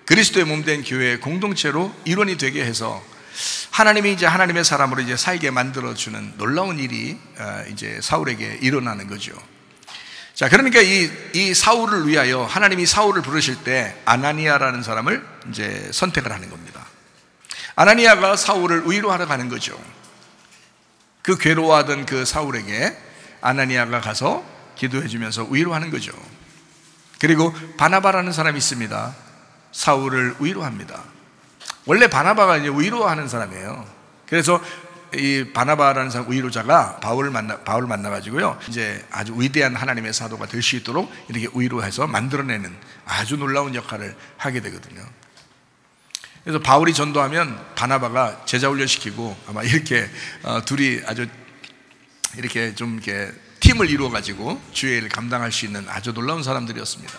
그리스도의 몸된 교회의 공동체로 일원이 되게 해서 하나님이 이제 하나님의 사람으로 이제 살게 만들어주는 놀라운 일이 이제 사울에게 일어나는 거죠. 자, 그러니까 이 사울을 위하여 하나님이 사울을 부르실 때 아나니아라는 사람을 이제 선택을 하는 겁니다. 아나니아가 사울을 위로하러 가는 거죠. 그 괴로워하던 그 사울에게 아나니아가 가서 기도해 주면서 위로하는 거죠. 그리고 바나바라는 사람이 있습니다. 사울을 위로합니다. 원래 바나바가 이제 위로하는 사람이에요. 그래서 이 바나바라는 사람 위로자가 바울을 만나가지고요, 이제 아주 위대한 하나님의 사도가 될 수 있도록 이렇게 위로해서 만들어내는 아주 놀라운 역할을 하게 되거든요. 그래서 바울이 전도하면 바나바가 제자 훈련시키고 아마 이렇게 둘이 아주 이렇게 좀 이렇게 팀을 이루어가지고 주의 일을 감당할 수 있는 아주 놀라운 사람들이었습니다.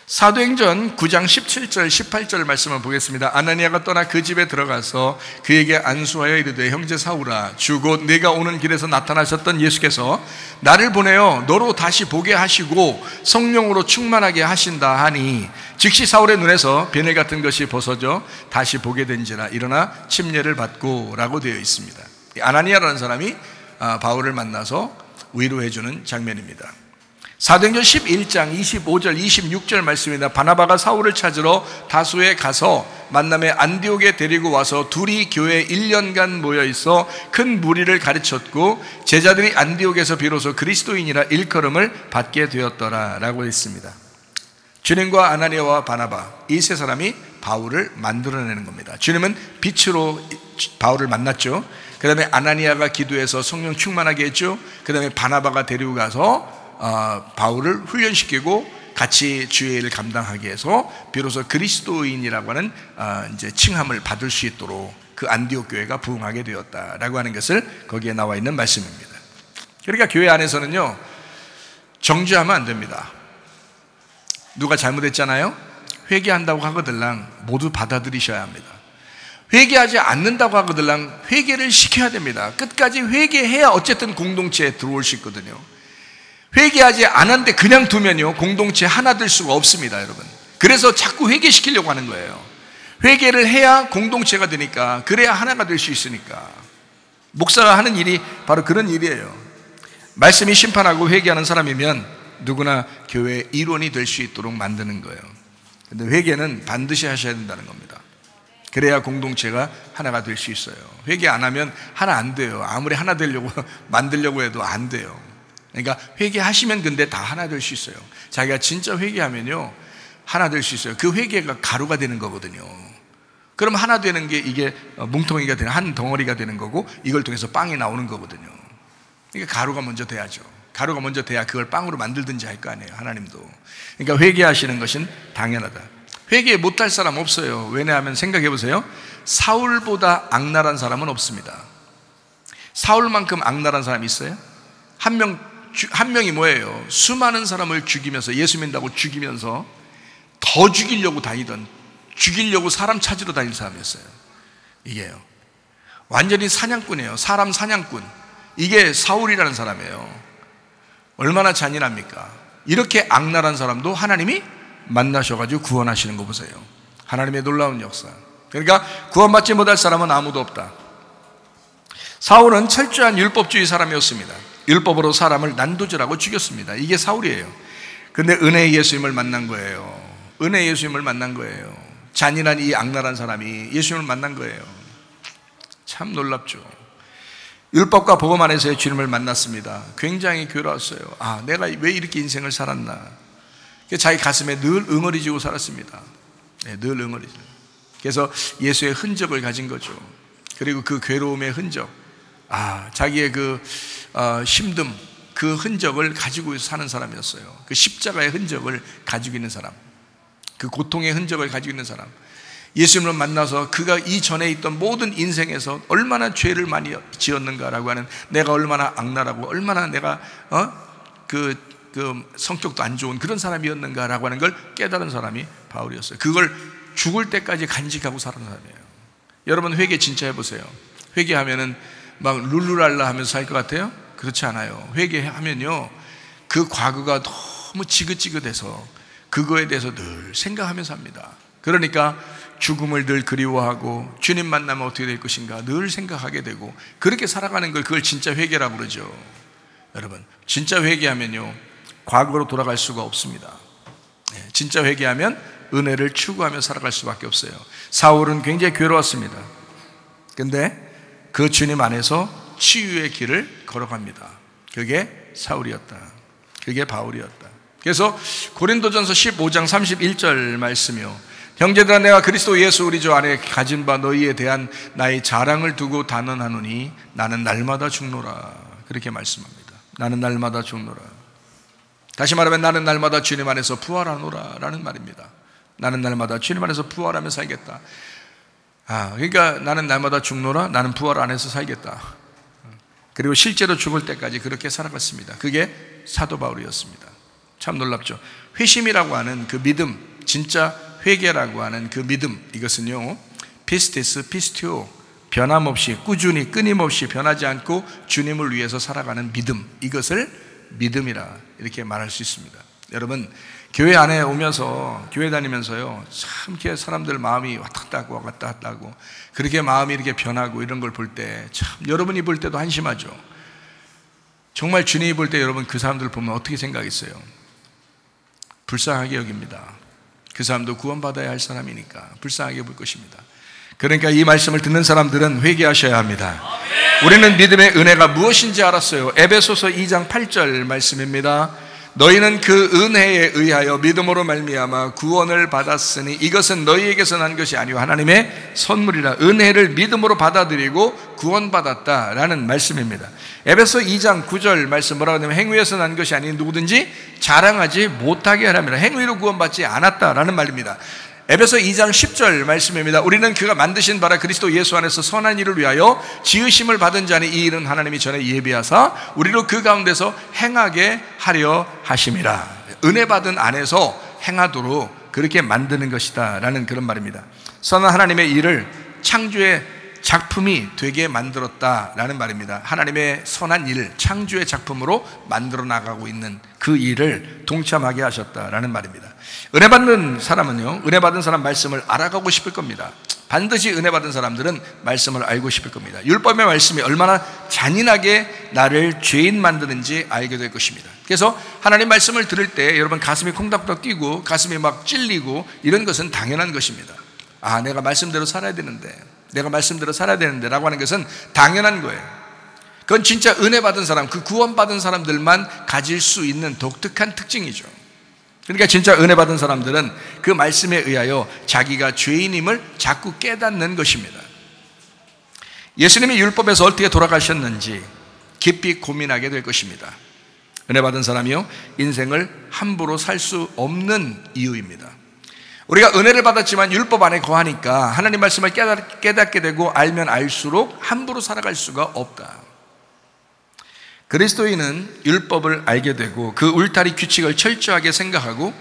사도행전 9장 17절 18절 말씀을 보겠습니다. 아나니아가 떠나 그 집에 들어가서 그에게 안수하여 이르되 형제 사울아, 주 곧 네가 오는 길에서 나타나셨던 예수께서 나를 보내어 너로 다시 보게 하시고 성령으로 충만하게 하신다 하니 즉시 사울의 눈에서 베넬 같은 것이 벗어져 다시 보게 된지라. 일어나 침례를 받고 라고 되어 있습니다. 아나니아라는 사람이 바울을 만나서 위로해주는 장면입니다. 사도행전 11장 25절 26절 말씀입니다. 바나바가 사울을 찾으러 다소에 가서 만남에 안디옥에 데리고 와서 둘이 교회에 1년간 모여 있어 큰 무리를 가르쳤고 제자들이 안디옥에서 비로소 그리스도인이라 일컬음을 받게 되었더라 라고 했습니다. 주님과 아나니아와 바나바, 이 세 사람이 바울을 만들어내는 겁니다. 주님은 빛으로 바울을 만났죠. 그 다음에 아나니아가 기도해서 성령 충만하게 했죠. 그 다음에 바나바가 데리고 가서 바울을 훈련시키고 같이 주의 일을 감당하게 해서 비로소 그리스도인이라고 하는 이제 칭함을 받을 수 있도록 그 안디옥 교회가 부흥하게 되었다라고 하는 것을 거기에 나와 있는 말씀입니다. 그러니까 교회 안에서는요, 정죄하면 안 됩니다. 누가 잘못했잖아요? 회개한다고 하거들랑 모두 받아들이셔야 합니다. 회개하지 않는다고 하거들랑 회개를 시켜야 됩니다. 끝까지 회개해야 어쨌든 공동체에 들어올 수 있거든요. 회개하지 않았는데 그냥 두면요, 공동체 하나 될 수가 없습니다, 여러분. 그래서 자꾸 회개시키려고 하는 거예요. 회개를 해야 공동체가 되니까, 그래야 하나가 될 수 있으니까. 목사가 하는 일이 바로 그런 일이에요. 말씀이 심판하고 회개하는 사람이면 누구나 교회의 일원이 될 수 있도록 만드는 거예요. 근데 회개는 반드시 하셔야 된다는 겁니다. 그래야 공동체가 하나가 될 수 있어요. 회개 안 하면 하나 안 돼요. 아무리 하나 되려고 만들려고 해도 안 돼요. 그러니까 회개하시면 근데 다 하나 될 수 있어요. 자기가 진짜 회개하면요, 하나 될 수 있어요. 그 회개가 가루가 되는 거거든요. 그럼 하나 되는 게 이게 뭉텅이가 되는, 한 덩어리가 되는 거고, 이걸 통해서 빵이 나오는 거거든요. 그러니까 가루가 먼저 돼야죠. 가루가 먼저 돼야 그걸 빵으로 만들든지 할 거 아니에요, 하나님도. 그러니까 회개하시는 것은 당연하다. 회개 못할 사람 없어요. 왜냐하면 생각해 보세요. 사울보다 악랄한 사람은 없습니다. 사울만큼 악랄한 사람이 있어요? 한 명이 뭐예요? 수많은 사람을 죽이면서, 예수 믿는다고 죽이면서 더 죽이려고 다니던, 죽이려고 사람 찾으러 다니는 사람이었어요. 이게요, 완전히 사냥꾼이에요. 사람 사냥꾼. 이게 사울이라는 사람이에요. 얼마나 잔인합니까? 이렇게 악랄한 사람도 하나님이 만나셔가지고 구원하시는 거 보세요. 하나님의 놀라운 역사. 그러니까 구원받지 못할 사람은 아무도 없다. 사울은 철저한 율법주의 사람이었습니다. 율법으로 사람을 난도질하고 죽였습니다. 이게 사울이에요. 근데 은혜의 예수님을 만난 거예요. 은혜의 예수님을 만난 거예요. 잔인한 이 악랄한 사람이 예수님을 만난 거예요. 참 놀랍죠. 율법과 복음 안에서의 주님을 만났습니다. 굉장히 괴로웠어요. 내가 왜 이렇게 인생을 살았나. 자기 가슴에 늘 응어리지고 살았습니다. 네, 늘 응어리지고. 그래서 예수의 흔적을 가진 거죠. 그리고 그 괴로움의 흔적, 자기의 그 힘듦, 그 흔적을 가지고 사는 사람이었어요. 그 십자가의 흔적을 가지고 있는 사람, 그 고통의 흔적을 가지고 있는 사람. 예수님을 만나서 그가 이전에 있던 모든 인생에서 얼마나 죄를 많이 지었는가라고 하는, 내가 얼마나 악랄하고 얼마나 내가 그 성격도 안 좋은 그런 사람이었는가라고 하는 걸 깨달은 사람이 바울이었어요. 그걸 죽을 때까지 간직하고 살아온 사람이에요. 여러분 회개 진짜 해보세요. 회개하면은 막 룰루랄라 하면서 살 것 같아요? 그렇지 않아요. 회개하면요, 그 과거가 너무 지긋지긋해서 그거에 대해서 늘 생각하면서 합니다. 그러니까 죽음을 늘 그리워하고 주님 만나면 어떻게 될 것인가 늘 생각하게 되고, 그렇게 살아가는 걸, 그걸 진짜 회개라고 그러죠. 여러분 진짜 회개하면요, 과거로 돌아갈 수가 없습니다. 진짜 회개하면 은혜를 추구하며 살아갈 수밖에 없어요. 사울은 굉장히 괴로웠습니다. 근데 그 주님 안에서 치유의 길을 걸어갑니다. 그게 사울이었다. 그게 바울이었다. 그래서 고린도전서 15장 31절 말씀이요, 형제들아 내가 그리스도 예수 우리 주 안에 가진 바 너희에 대한 나의 자랑을 두고 단언하노니 나는 날마다 죽노라. 그렇게 말씀합니다. 나는 날마다 죽노라. 다시 말하면 나는 날마다 주님 안에서 부활하노라 라는 말입니다. 나는 날마다 주님 안에서 부활하며 살겠다. 그러니까 나는 날마다 죽노라, 나는 부활 안에서 살겠다. 그리고 실제로 죽을 때까지 그렇게 살아갔습니다. 그게 사도 바울이었습니다. 참 놀랍죠. 회심이라고 하는 그 믿음, 진짜 회개라고 하는 그 믿음, 이것은요 피스티스 피스티오, 변함없이 꾸준히 끊임없이 변하지 않고 주님을 위해서 살아가는 믿음, 이것을 믿음이라 이렇게 말할 수 있습니다. 여러분, 교회 안에 오면서, 교회 다니면서요, 참 이렇게 사람들 마음이 왔다 갔다 하고 그렇게 마음이 이렇게 변하고 이런 걸 볼 때 참 여러분이 볼 때도 한심하죠. 정말 주님이 볼 때 여러분 그 사람들 보면 어떻게 생각했어요? 불쌍하게 여깁니다. 그 사람도 구원받아야 할 사람이니까 불쌍하게 볼 것입니다. 그러니까 이 말씀을 듣는 사람들은 회개하셔야 합니다. 우리는 믿음의 은혜가 무엇인지 알았어요. 에베소서 2장 8절 말씀입니다. 너희는 그 은혜에 의하여 믿음으로 말미암아 구원을 받았으니 이것은 너희에게서 난 것이 아니오 하나님의 선물이라. 은혜를 믿음으로 받아들이고 구원받았다라는 말씀입니다. 에베소 2장 9절 말씀 뭐라고 하냐면 행위에서 난 것이 아닌 누구든지 자랑하지 못하게 하랍니다. 행위로 구원받지 않았다라는 말입니다. 에베소 2장 10절 말씀입니다. 우리는 그가 만드신 바라 그리스도 예수 안에서 선한 일을 위하여 지으심을 받은 자니 이 일은 하나님이 전에 예비하사 우리로 그 가운데서 행하게 하려 하심이라. 은혜 받은 안에서 행하도록 그렇게 만드는 것이다 라는 그런 말입니다. 선한 하나님의 일을 창조의 작품이 되게 만들었다라는 말입니다. 하나님의 선한 일, 창조의 작품으로 만들어 나가고 있는 그 일을 동참하게 하셨다라는 말입니다. 은혜 받는 사람은요, 은혜 받은 사람 말씀을 알아가고 싶을 겁니다. 반드시 은혜 받은 사람들은 말씀을 알고 싶을 겁니다. 율법의 말씀이 얼마나 잔인하게 나를 죄인 만드는지 알게 될 것입니다. 그래서 하나님 말씀을 들을 때 여러분 가슴이 콩닥콩닥 뛰고 가슴이 막 찔리고 이런 것은 당연한 것입니다. 내가 말씀대로 살아야 되는데, 내가 말씀대로 살아야 되는데 라고 하는 것은 당연한 거예요. 그건 진짜 은혜 받은 사람, 그 구원받은 사람들만 가질 수 있는 독특한 특징이죠. 그러니까 진짜 은혜 받은 사람들은 그 말씀에 의하여 자기가 죄인임을 자꾸 깨닫는 것입니다. 예수님이 율법에서 어떻게 돌아가셨는지 깊이 고민하게 될 것입니다. 은혜 받은 사람이요, 인생을 함부로 살 수 없는 이유입니다. 우리가 은혜를 받았지만 율법 안에 거하니까 하나님 말씀을 깨닫게 되고 알면 알수록 함부로 살아갈 수가 없다. 그리스도인은 율법을 알게 되고 그 울타리 규칙을 철저하게 생각하고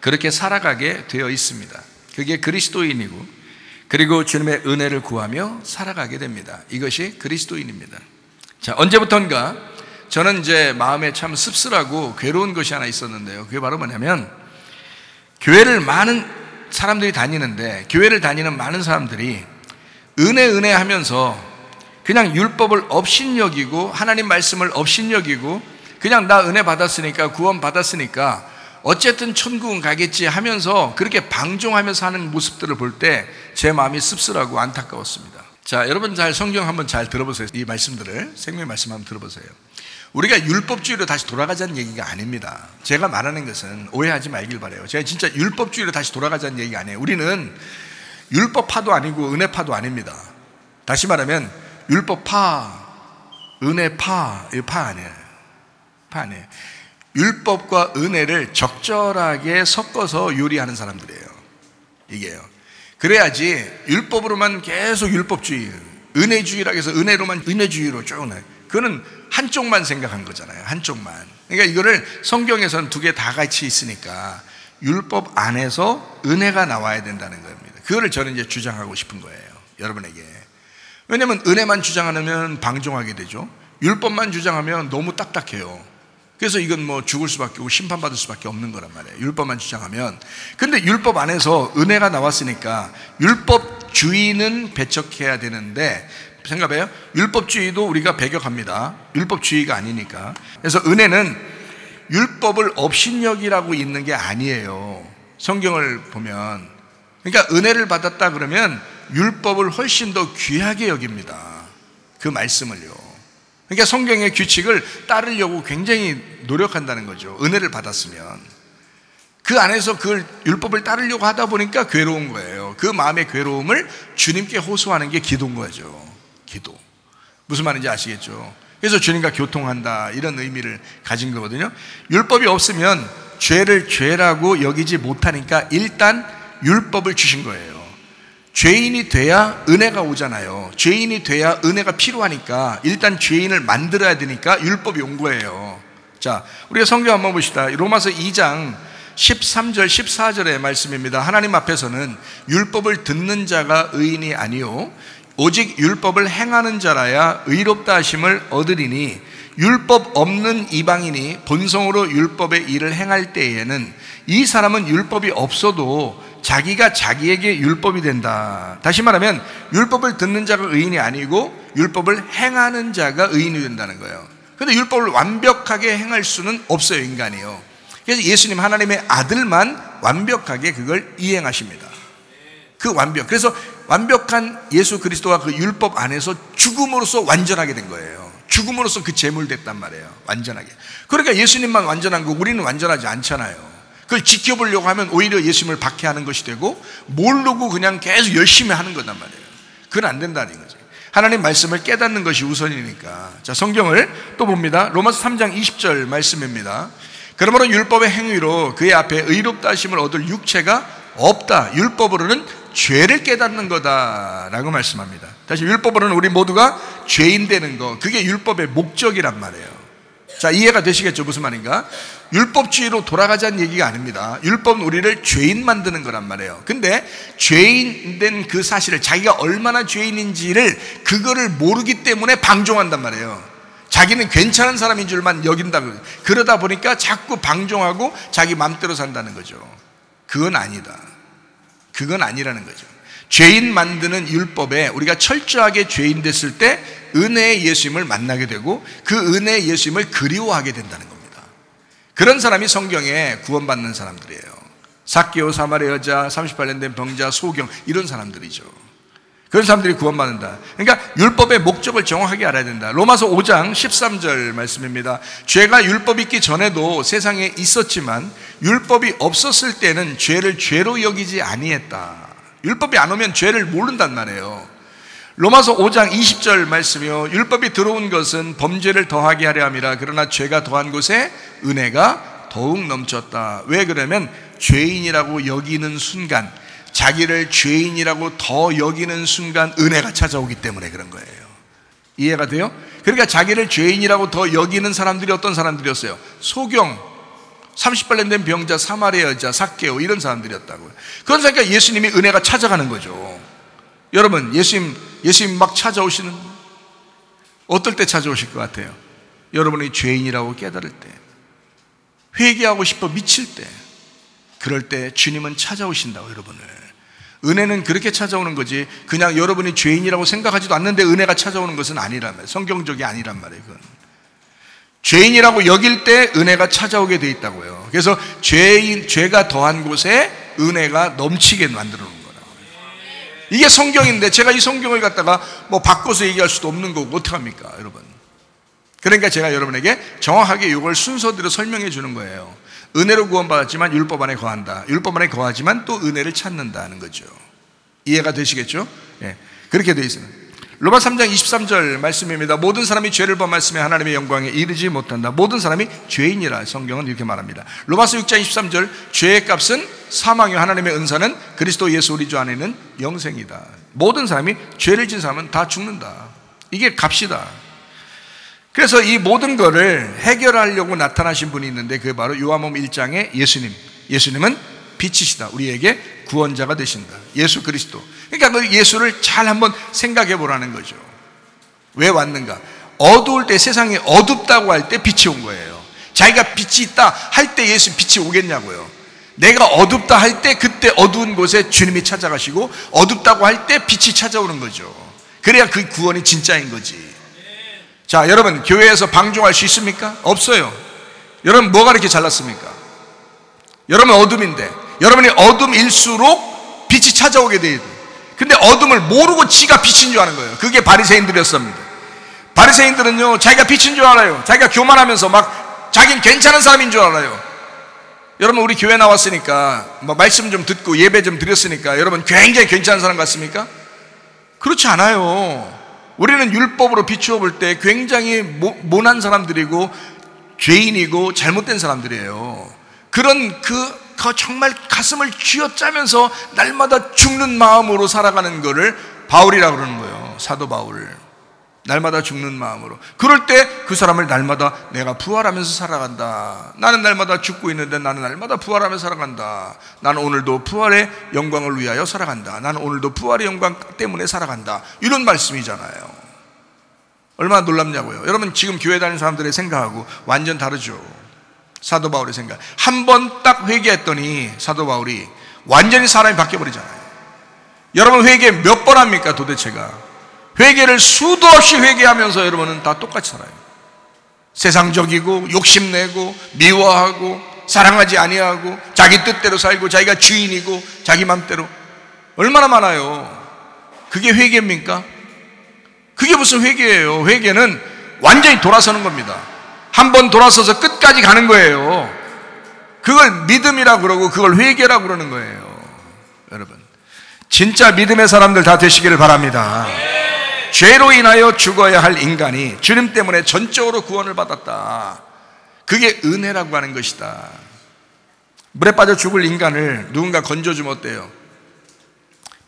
그렇게 살아가게 되어 있습니다. 그게 그리스도인이고, 그리고 주님의 은혜를 구하며 살아가게 됩니다. 이것이 그리스도인입니다. 자, 언제부턴가 저는 이제 마음에 참 씁쓸하고 괴로운 것이 하나 있었는데요. 그게 바로 뭐냐면, 교회를 많은 사람들이 다니는데, 교회를 다니는 많은 사람들이 은혜 하면서 그냥 율법을 업신여기고 하나님 말씀을 업신여기고 그냥 나 은혜 받았으니까, 구원 받았으니까 어쨌든 천국은 가겠지 하면서 그렇게 방종하면서 하는 모습들을 볼 때 제 마음이 씁쓸하고 안타까웠습니다. 자, 여러분 잘 성경 한번 잘 들어보세요. 이 말씀들을, 생명의 말씀 한번 들어보세요. 우리가 율법주의로 다시 돌아가자는 얘기가 아닙니다. 제가 말하는 것은 오해하지 말길 바라요. 제가 진짜 율법주의로 다시 돌아가자는 얘기가 아니에요. 우리는 율법파도 아니고 은혜파도 아닙니다. 다시 말하면 율법파, 은혜파, 이 파 아니에요. 파 아니에요. 율법과 은혜를 적절하게 섞어서 요리하는 사람들이에요. 이게요. 그래야지 율법으로만 계속 율법주의, 은혜주의라고 해서 은혜로만 은혜주의로 쭉 나요. 그거는 한쪽만 생각한 거잖아요. 한쪽만. 그러니까 이거를 성경에서는 두 개 다 같이 있으니까 율법 안에서 은혜가 나와야 된다는 겁니다. 그거를 저는 이제 주장하고 싶은 거예요, 여러분에게. 왜냐하면 은혜만 주장하면 방종하게 되죠. 율법만 주장하면 너무 딱딱해요. 그래서 이건 뭐 죽을 수밖에 없고 심판받을 수밖에 없는 거란 말이에요, 율법만 주장하면. 근데 율법 안에서 은혜가 나왔으니까 율법주의는 배척해야 되는데, 생각해요. 율법주의도 우리가 배격합니다. 율법주의가 아니니까. 그래서 은혜는 율법을 업신여기라고 있는 게 아니에요. 성경을 보면. 그러니까 은혜를 받았다 그러면 율법을 훨씬 더 귀하게 여깁니다. 그 말씀을요. 그러니까 성경의 규칙을 따르려고 굉장히 노력한다는 거죠. 은혜를 받았으면. 그 안에서 그 율법을 따르려고 하다 보니까 괴로운 거예요. 그 마음의 괴로움을 주님께 호소하는 게 기도인 거죠. 기도. 무슨 말인지 아시겠죠? 그래서 주님과 교통한다, 이런 의미를 가진 거거든요. 율법이 없으면 죄를 죄라고 여기지 못하니까 일단 율법을 주신 거예요. 죄인이 돼야 은혜가 오잖아요. 죄인이 돼야 은혜가 필요하니까 일단 죄인을 만들어야 되니까 율법이 온 거예요. 자, 우리가 성경 한번 봅시다. 로마서 2장 13절 14절의 말씀입니다. 하나님 앞에서는 율법을 듣는 자가 의인이 아니요 오직 율법을 행하는 자라야 의롭다 하심을 얻으리니 율법 없는 이방인이 본성으로 율법의 일을 행할 때에는 이 사람은 율법이 없어도 자기가 자기에게 율법이 된다. 다시 말하면 율법을 듣는 자가 의인이 아니고 율법을 행하는 자가 의인이 된다는 거예요. 그런데 율법을 완벽하게 행할 수는 없어요, 인간이요. 그래서 예수님 하나님의 아들만 완벽하게 그걸 이행하십니다. 그 완벽. 그래서 완벽한 예수 그리스도와 그 율법 안에서 죽음으로써 완전하게 된 거예요. 죽음으로써 그 제물됐단 말이에요. 완전하게. 그러니까 예수님만 완전한 거 우리는 완전하지 않잖아요. 그걸 지켜보려고 하면 오히려 예수님을 박해하는 것이 되고 모르고 그냥 계속 열심히 하는 거단 말이에요. 그건 안 된다는 거죠. 하나님 말씀을 깨닫는 것이 우선이니까. 자, 성경을 또 봅니다. 로마서 3장 20절 말씀입니다. 그러므로 율법의 행위로 그의 앞에 의롭다 하심을 얻을 육체가 없다. 율법으로는 죄를 깨닫는 거다라고 말씀합니다. 다시 율법으로는 우리 모두가 죄인 되는 거, 그게 율법의 목적이란 말이에요. 자, 이해가 되시겠죠? 무슨 말인가? 율법주의로 돌아가자는 얘기가 아닙니다. 율법은 우리를 죄인 만드는 거란 말이에요. 근데 죄인 된 그 사실을, 자기가 얼마나 죄인인지를 그거를 모르기 때문에 방종한단 말이에요. 자기는 괜찮은 사람인 줄만 여긴다고. 그러다 보니까 자꾸 방종하고 자기 맘대로 산다는 거죠. 그건 아니다. 그건 아니라는 거죠. 죄인 만드는 율법에 우리가 철저하게 죄인 됐을 때 은혜의 예수님을 만나게 되고 그 은혜의 예수님을 그리워하게 된다는 겁니다. 그런 사람이 성경에 구원받는 사람들이에요. 삭개오, 사마리아 여자, 38년 된 병자, 소경, 이런 사람들이죠. 그런 사람들이 구원받는다. 그러니까 율법의 목적을 정확하게 알아야 된다. 로마서 5장 13절 말씀입니다. 죄가 율법이 있기 전에도 세상에 있었지만 율법이 없었을 때는 죄를 죄로 여기지 아니했다. 율법이 안 오면 죄를 모른단 말이에요. 로마서 5장 20절 말씀이요. 율법이 들어온 것은 범죄를 더하게 하려 함이라. 그러나 죄가 더한 곳에 은혜가 더욱 넘쳤다. 왜 그러면 죄인이라고 여기는 순간, 자기를 죄인이라고 더 여기는 순간 은혜가 찾아오기 때문에 그런 거예요. 이해가 돼요? 그러니까 자기를 죄인이라고 더 여기는 사람들이 어떤 사람들이었어요? 소경, 30발 된 병자, 사마리아 여자, 삭개오, 이런 사람들이었다고요. 그러니까 예수님이 은혜가 찾아가는 거죠. 여러분, 예수님 막 찾아오시는, 어떨 때 찾아오실 것 같아요? 여러분이 죄인이라고 깨달을 때, 회개하고 싶어 미칠 때, 그럴 때 주님은 찾아오신다고. 여러분을, 은혜는 그렇게 찾아오는 거지 그냥 여러분이 죄인이라고 생각하지도 않는데 은혜가 찾아오는 것은 아니란 말이에요. 성경적이 아니란 말이에요. 그건 죄인이라고 여길 때 은혜가 찾아오게 돼 있다고요. 그래서 죄가 더한 곳에 은혜가 넘치게 만들어 놓은 거라고요. 이게 성경인데 제가 이 성경을 갖다가 뭐 바꿔서 얘기할 수도 없는 거고 어떡합니까, 여러분? 그러니까 제가 여러분에게 정확하게 이걸 순서대로 설명해 주는 거예요. 은혜로 구원받았지만 율법 안에 거한다. 율법 안에 거하지만 또 은혜를 찾는다는 거죠. 이해가 되시겠죠? 예, 그렇게 되어 있습니다. 로마 3장 23절 말씀입니다. 모든 사람이 죄를 범하였으며 하나님의 영광에 이르지 못한다. 모든 사람이 죄인이라 성경은 이렇게 말합니다. 로마서 6장 23절 죄의 값은 사망이요 하나님의 은사는 그리스도 예수 우리 주 안에는 영생이다. 모든 사람이 죄를 진 사람은 다 죽는다. 이게 값이다. 그래서 이 모든 것을 해결하려고 나타나신 분이 있는데 그게 바로 요한복음 1장의 예수님은 빛이시다. 우리에게 구원자가 되신다. 예수 그리스도. 그러니까 그 예수를 잘 한번 생각해 보라는 거죠. 왜 왔는가? 어두울 때, 세상이 어둡다고 할 때 빛이 온 거예요. 자기가 빛이 있다 할 때 예수 빛이 오겠냐고요. 내가 어둡다 할 때 그때 어두운 곳에 주님이 찾아가시고 어둡다고 할 때 빛이 찾아오는 거죠. 그래야 그 구원이 진짜인 거지. 자, 여러분, 교회에서 방종할 수 있습니까? 없어요. 여러분 뭐가 이렇게 잘났습니까? 여러분 어둠인데, 여러분이 어둠일수록 빛이 찾아오게 돼요. 근데 어둠을 모르고 지가 빛인 줄 아는 거예요. 그게 바리새인들이었습니다. 바리새인들은요, 자기가 빛인 줄 알아요. 자기가 교만하면서 막 자기는 괜찮은 사람인 줄 알아요. 여러분 우리 교회 나왔으니까 말씀 좀 듣고 예배 좀 드렸으니까 여러분 굉장히 괜찮은 사람 같습니까? 그렇지 않아요. 우리는 율법으로 비추어 볼 때 굉장히 모난 사람들이고 죄인이고 잘못된 사람들이에요. 그런 그 정말 가슴을 쥐어짜면서 날마다 죽는 마음으로 살아가는 거를 바울이라고 그러는 거예요. 사도 바울. 날마다 죽는 마음으로. 그럴 때 그 사람을 날마다 내가 부활하면서 살아간다. 나는 날마다 죽고 있는데 나는 날마다 부활하면서 살아간다. 나는 오늘도 부활의 영광을 위하여 살아간다. 나는 오늘도 부활의 영광 때문에 살아간다. 이런 말씀이잖아요. 얼마나 놀랍냐고요. 여러분 지금 교회 다니는 사람들의 생각하고 완전 다르죠. 사도 바울의 생각. 한 번 딱 회개했더니 사도 바울이 완전히 사람이 바뀌어버리잖아요. 여러분 회개 몇 번 합니까 도대체가? 회개를 수도 없이 회개하면서 여러분은 다 똑같이 살아요. 세상적이고 욕심내고 미워하고 사랑하지 아니하고 자기 뜻대로 살고 자기가 주인이고 자기 맘대로 얼마나 많아요. 그게 회개입니까? 그게 무슨 회개예요. 회개는 완전히 돌아서는 겁니다. 한 번 돌아서서 끝까지 가는 거예요. 그걸 믿음이라고 그러고 그걸 회개라고 그러는 거예요. 여러분 진짜 믿음의 사람들 다 되시기를 바랍니다. 죄로 인하여 죽어야 할 인간이 주님 때문에 전적으로 구원을 받았다. 그게 은혜라고 하는 것이다. 물에 빠져 죽을 인간을 누군가 건져주면 어때요?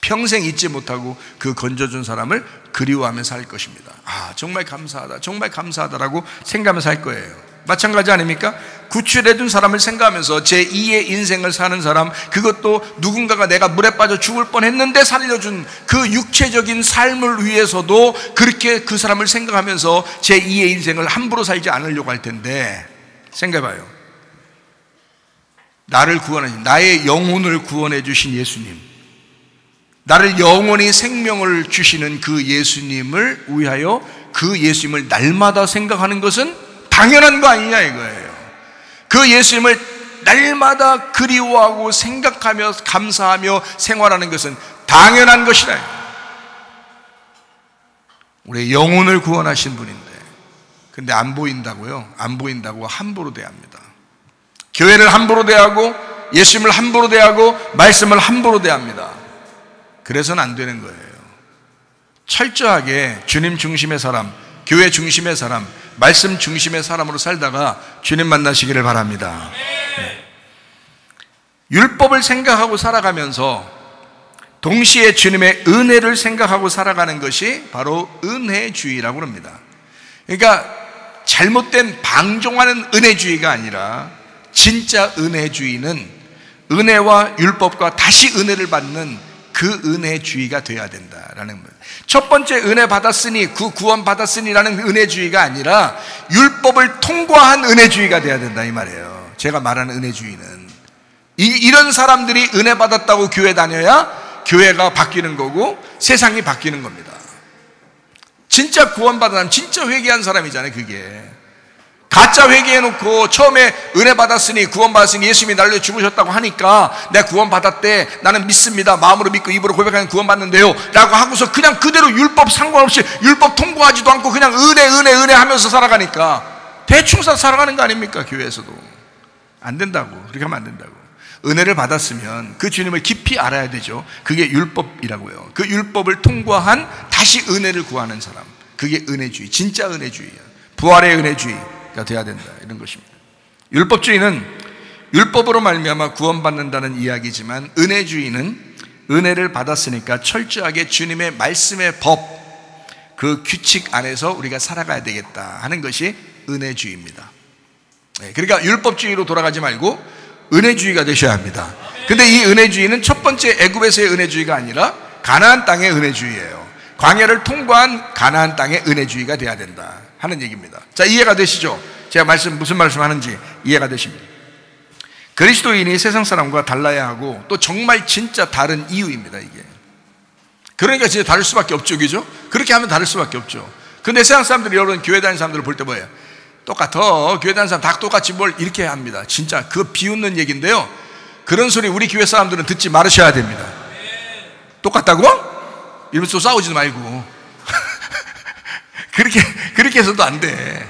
평생 잊지 못하고 그 건져준 사람을 그리워하며 살 것입니다. 아 정말 감사하다, 정말 감사하다라고 생각하면서 살 거예요. 마찬가지 아닙니까? 구출해준 사람을 생각하면서 제2의 인생을 사는 사람, 그것도 누군가가 내가 물에 빠져 죽을 뻔했는데 살려준 그 육체적인 삶을 위해서도 그렇게 그 사람을 생각하면서 제2의 인생을 함부로 살지 않으려고 할 텐데, 생각해봐요. 나를 구원하신, 나의 영혼을 구원해 주신 예수님, 나를 영원히 생명을 주시는 그 예수님을 위하여 그 예수님을 날마다 생각하는 것은 당연한 거 아니냐 이거예요. 그 예수님을 날마다 그리워하고 생각하며 감사하며 생활하는 것은 당연한 것이다. 우리의 영혼을 구원하신 분인데, 근데 안 보인다고요? 안 보인다고 함부로 대합니다. 교회를 함부로 대하고 예수님을 함부로 대하고 말씀을 함부로 대합니다. 그래서는 안 되는 거예요. 철저하게 주님 중심의 사람, 교회 중심의 사람, 말씀 중심의 사람으로 살다가 주님 만나시기를 바랍니다. 네. 율법을 생각하고 살아가면서 동시에 주님의 은혜를 생각하고 살아가는 것이 바로 은혜주의라고 합니다. 그러니까 잘못된 방종하는 은혜주의가 아니라 진짜 은혜주의는 은혜와 율법과 다시 은혜를 받는 그 은혜주의가 되어야 된다라는 거예요. 첫 번째 은혜 받았으니 구원 받았으니라는 은혜주의가 아니라 율법을 통과한 은혜주의가 되어야 된다 이 말이에요. 제가 말하는 은혜주의는 이런 사람들이 은혜 받았다고 교회 다녀야 교회가 바뀌는 거고 세상이 바뀌는 겁니다. 진짜 구원받은 사람, 진짜 회개한 사람이잖아요. 그게 가짜 회개해놓고 처음에 은혜 받았으니 구원 받았으니 예수님이 날려 죽으셨다고 하니까 내가 구원 받았대, 나는 믿습니다, 마음으로 믿고 입으로 고백하면 구원 받는데요 라고 하고서 그냥 그대로 율법 상관없이 율법 통과하지도 않고 그냥 은혜 하면서 살아가니까 대충 살아가는 거 아닙니까? 교회에서도 안 된다고, 그렇게 하면 안 된다고. 은혜를 받았으면 그 주님을 깊이 알아야 되죠. 그게 율법이라고요. 그 율법을 통과한 다시 은혜를 구하는 사람, 그게 은혜주의, 진짜 은혜주의야. 부활의 은혜주의가 돼야 된다, 이런 것입니다. 율법주의는 율법으로 말미암아 구원받는다는 이야기지만, 은혜주의는 은혜를 받았으니까 철저하게 주님의 말씀의 법, 그 규칙 안에서 우리가 살아가야 되겠다 하는 것이 은혜주의입니다. 그러니까 율법주의로 돌아가지 말고 은혜주의가 되셔야 합니다. 근데 이 은혜주의는 첫 번째 애굽에서의 은혜주의가 아니라 가나안 땅의 은혜주의예요. 광야를 통과한 가나안 땅의 은혜주의가 돼야 된다 하는 얘기입니다. 자, 이해가 되시죠? 제가 무슨 말씀하는지 이해가 되십니다. 그리스도인이 세상 사람과 달라야 하고 또 정말 진짜 다른 이유입니다, 이게. 그러니까 진짜 다를 수밖에 없죠, 그죠? 그렇게 하면 다를 수밖에 없죠. 근데 세상 사람들이, 여러분 교회 다니는 사람들을 볼 때 뭐예요? 똑같아. 교회 다니는 사람 다 똑같이 뭘 이렇게 합니다. 진짜 그거 비웃는 얘기인데요, 그런 소리 우리 교회 사람들은 듣지 말으셔야 됩니다. 똑같다고? 이러면서 싸우지도 말고 그렇게 해서도 안 돼.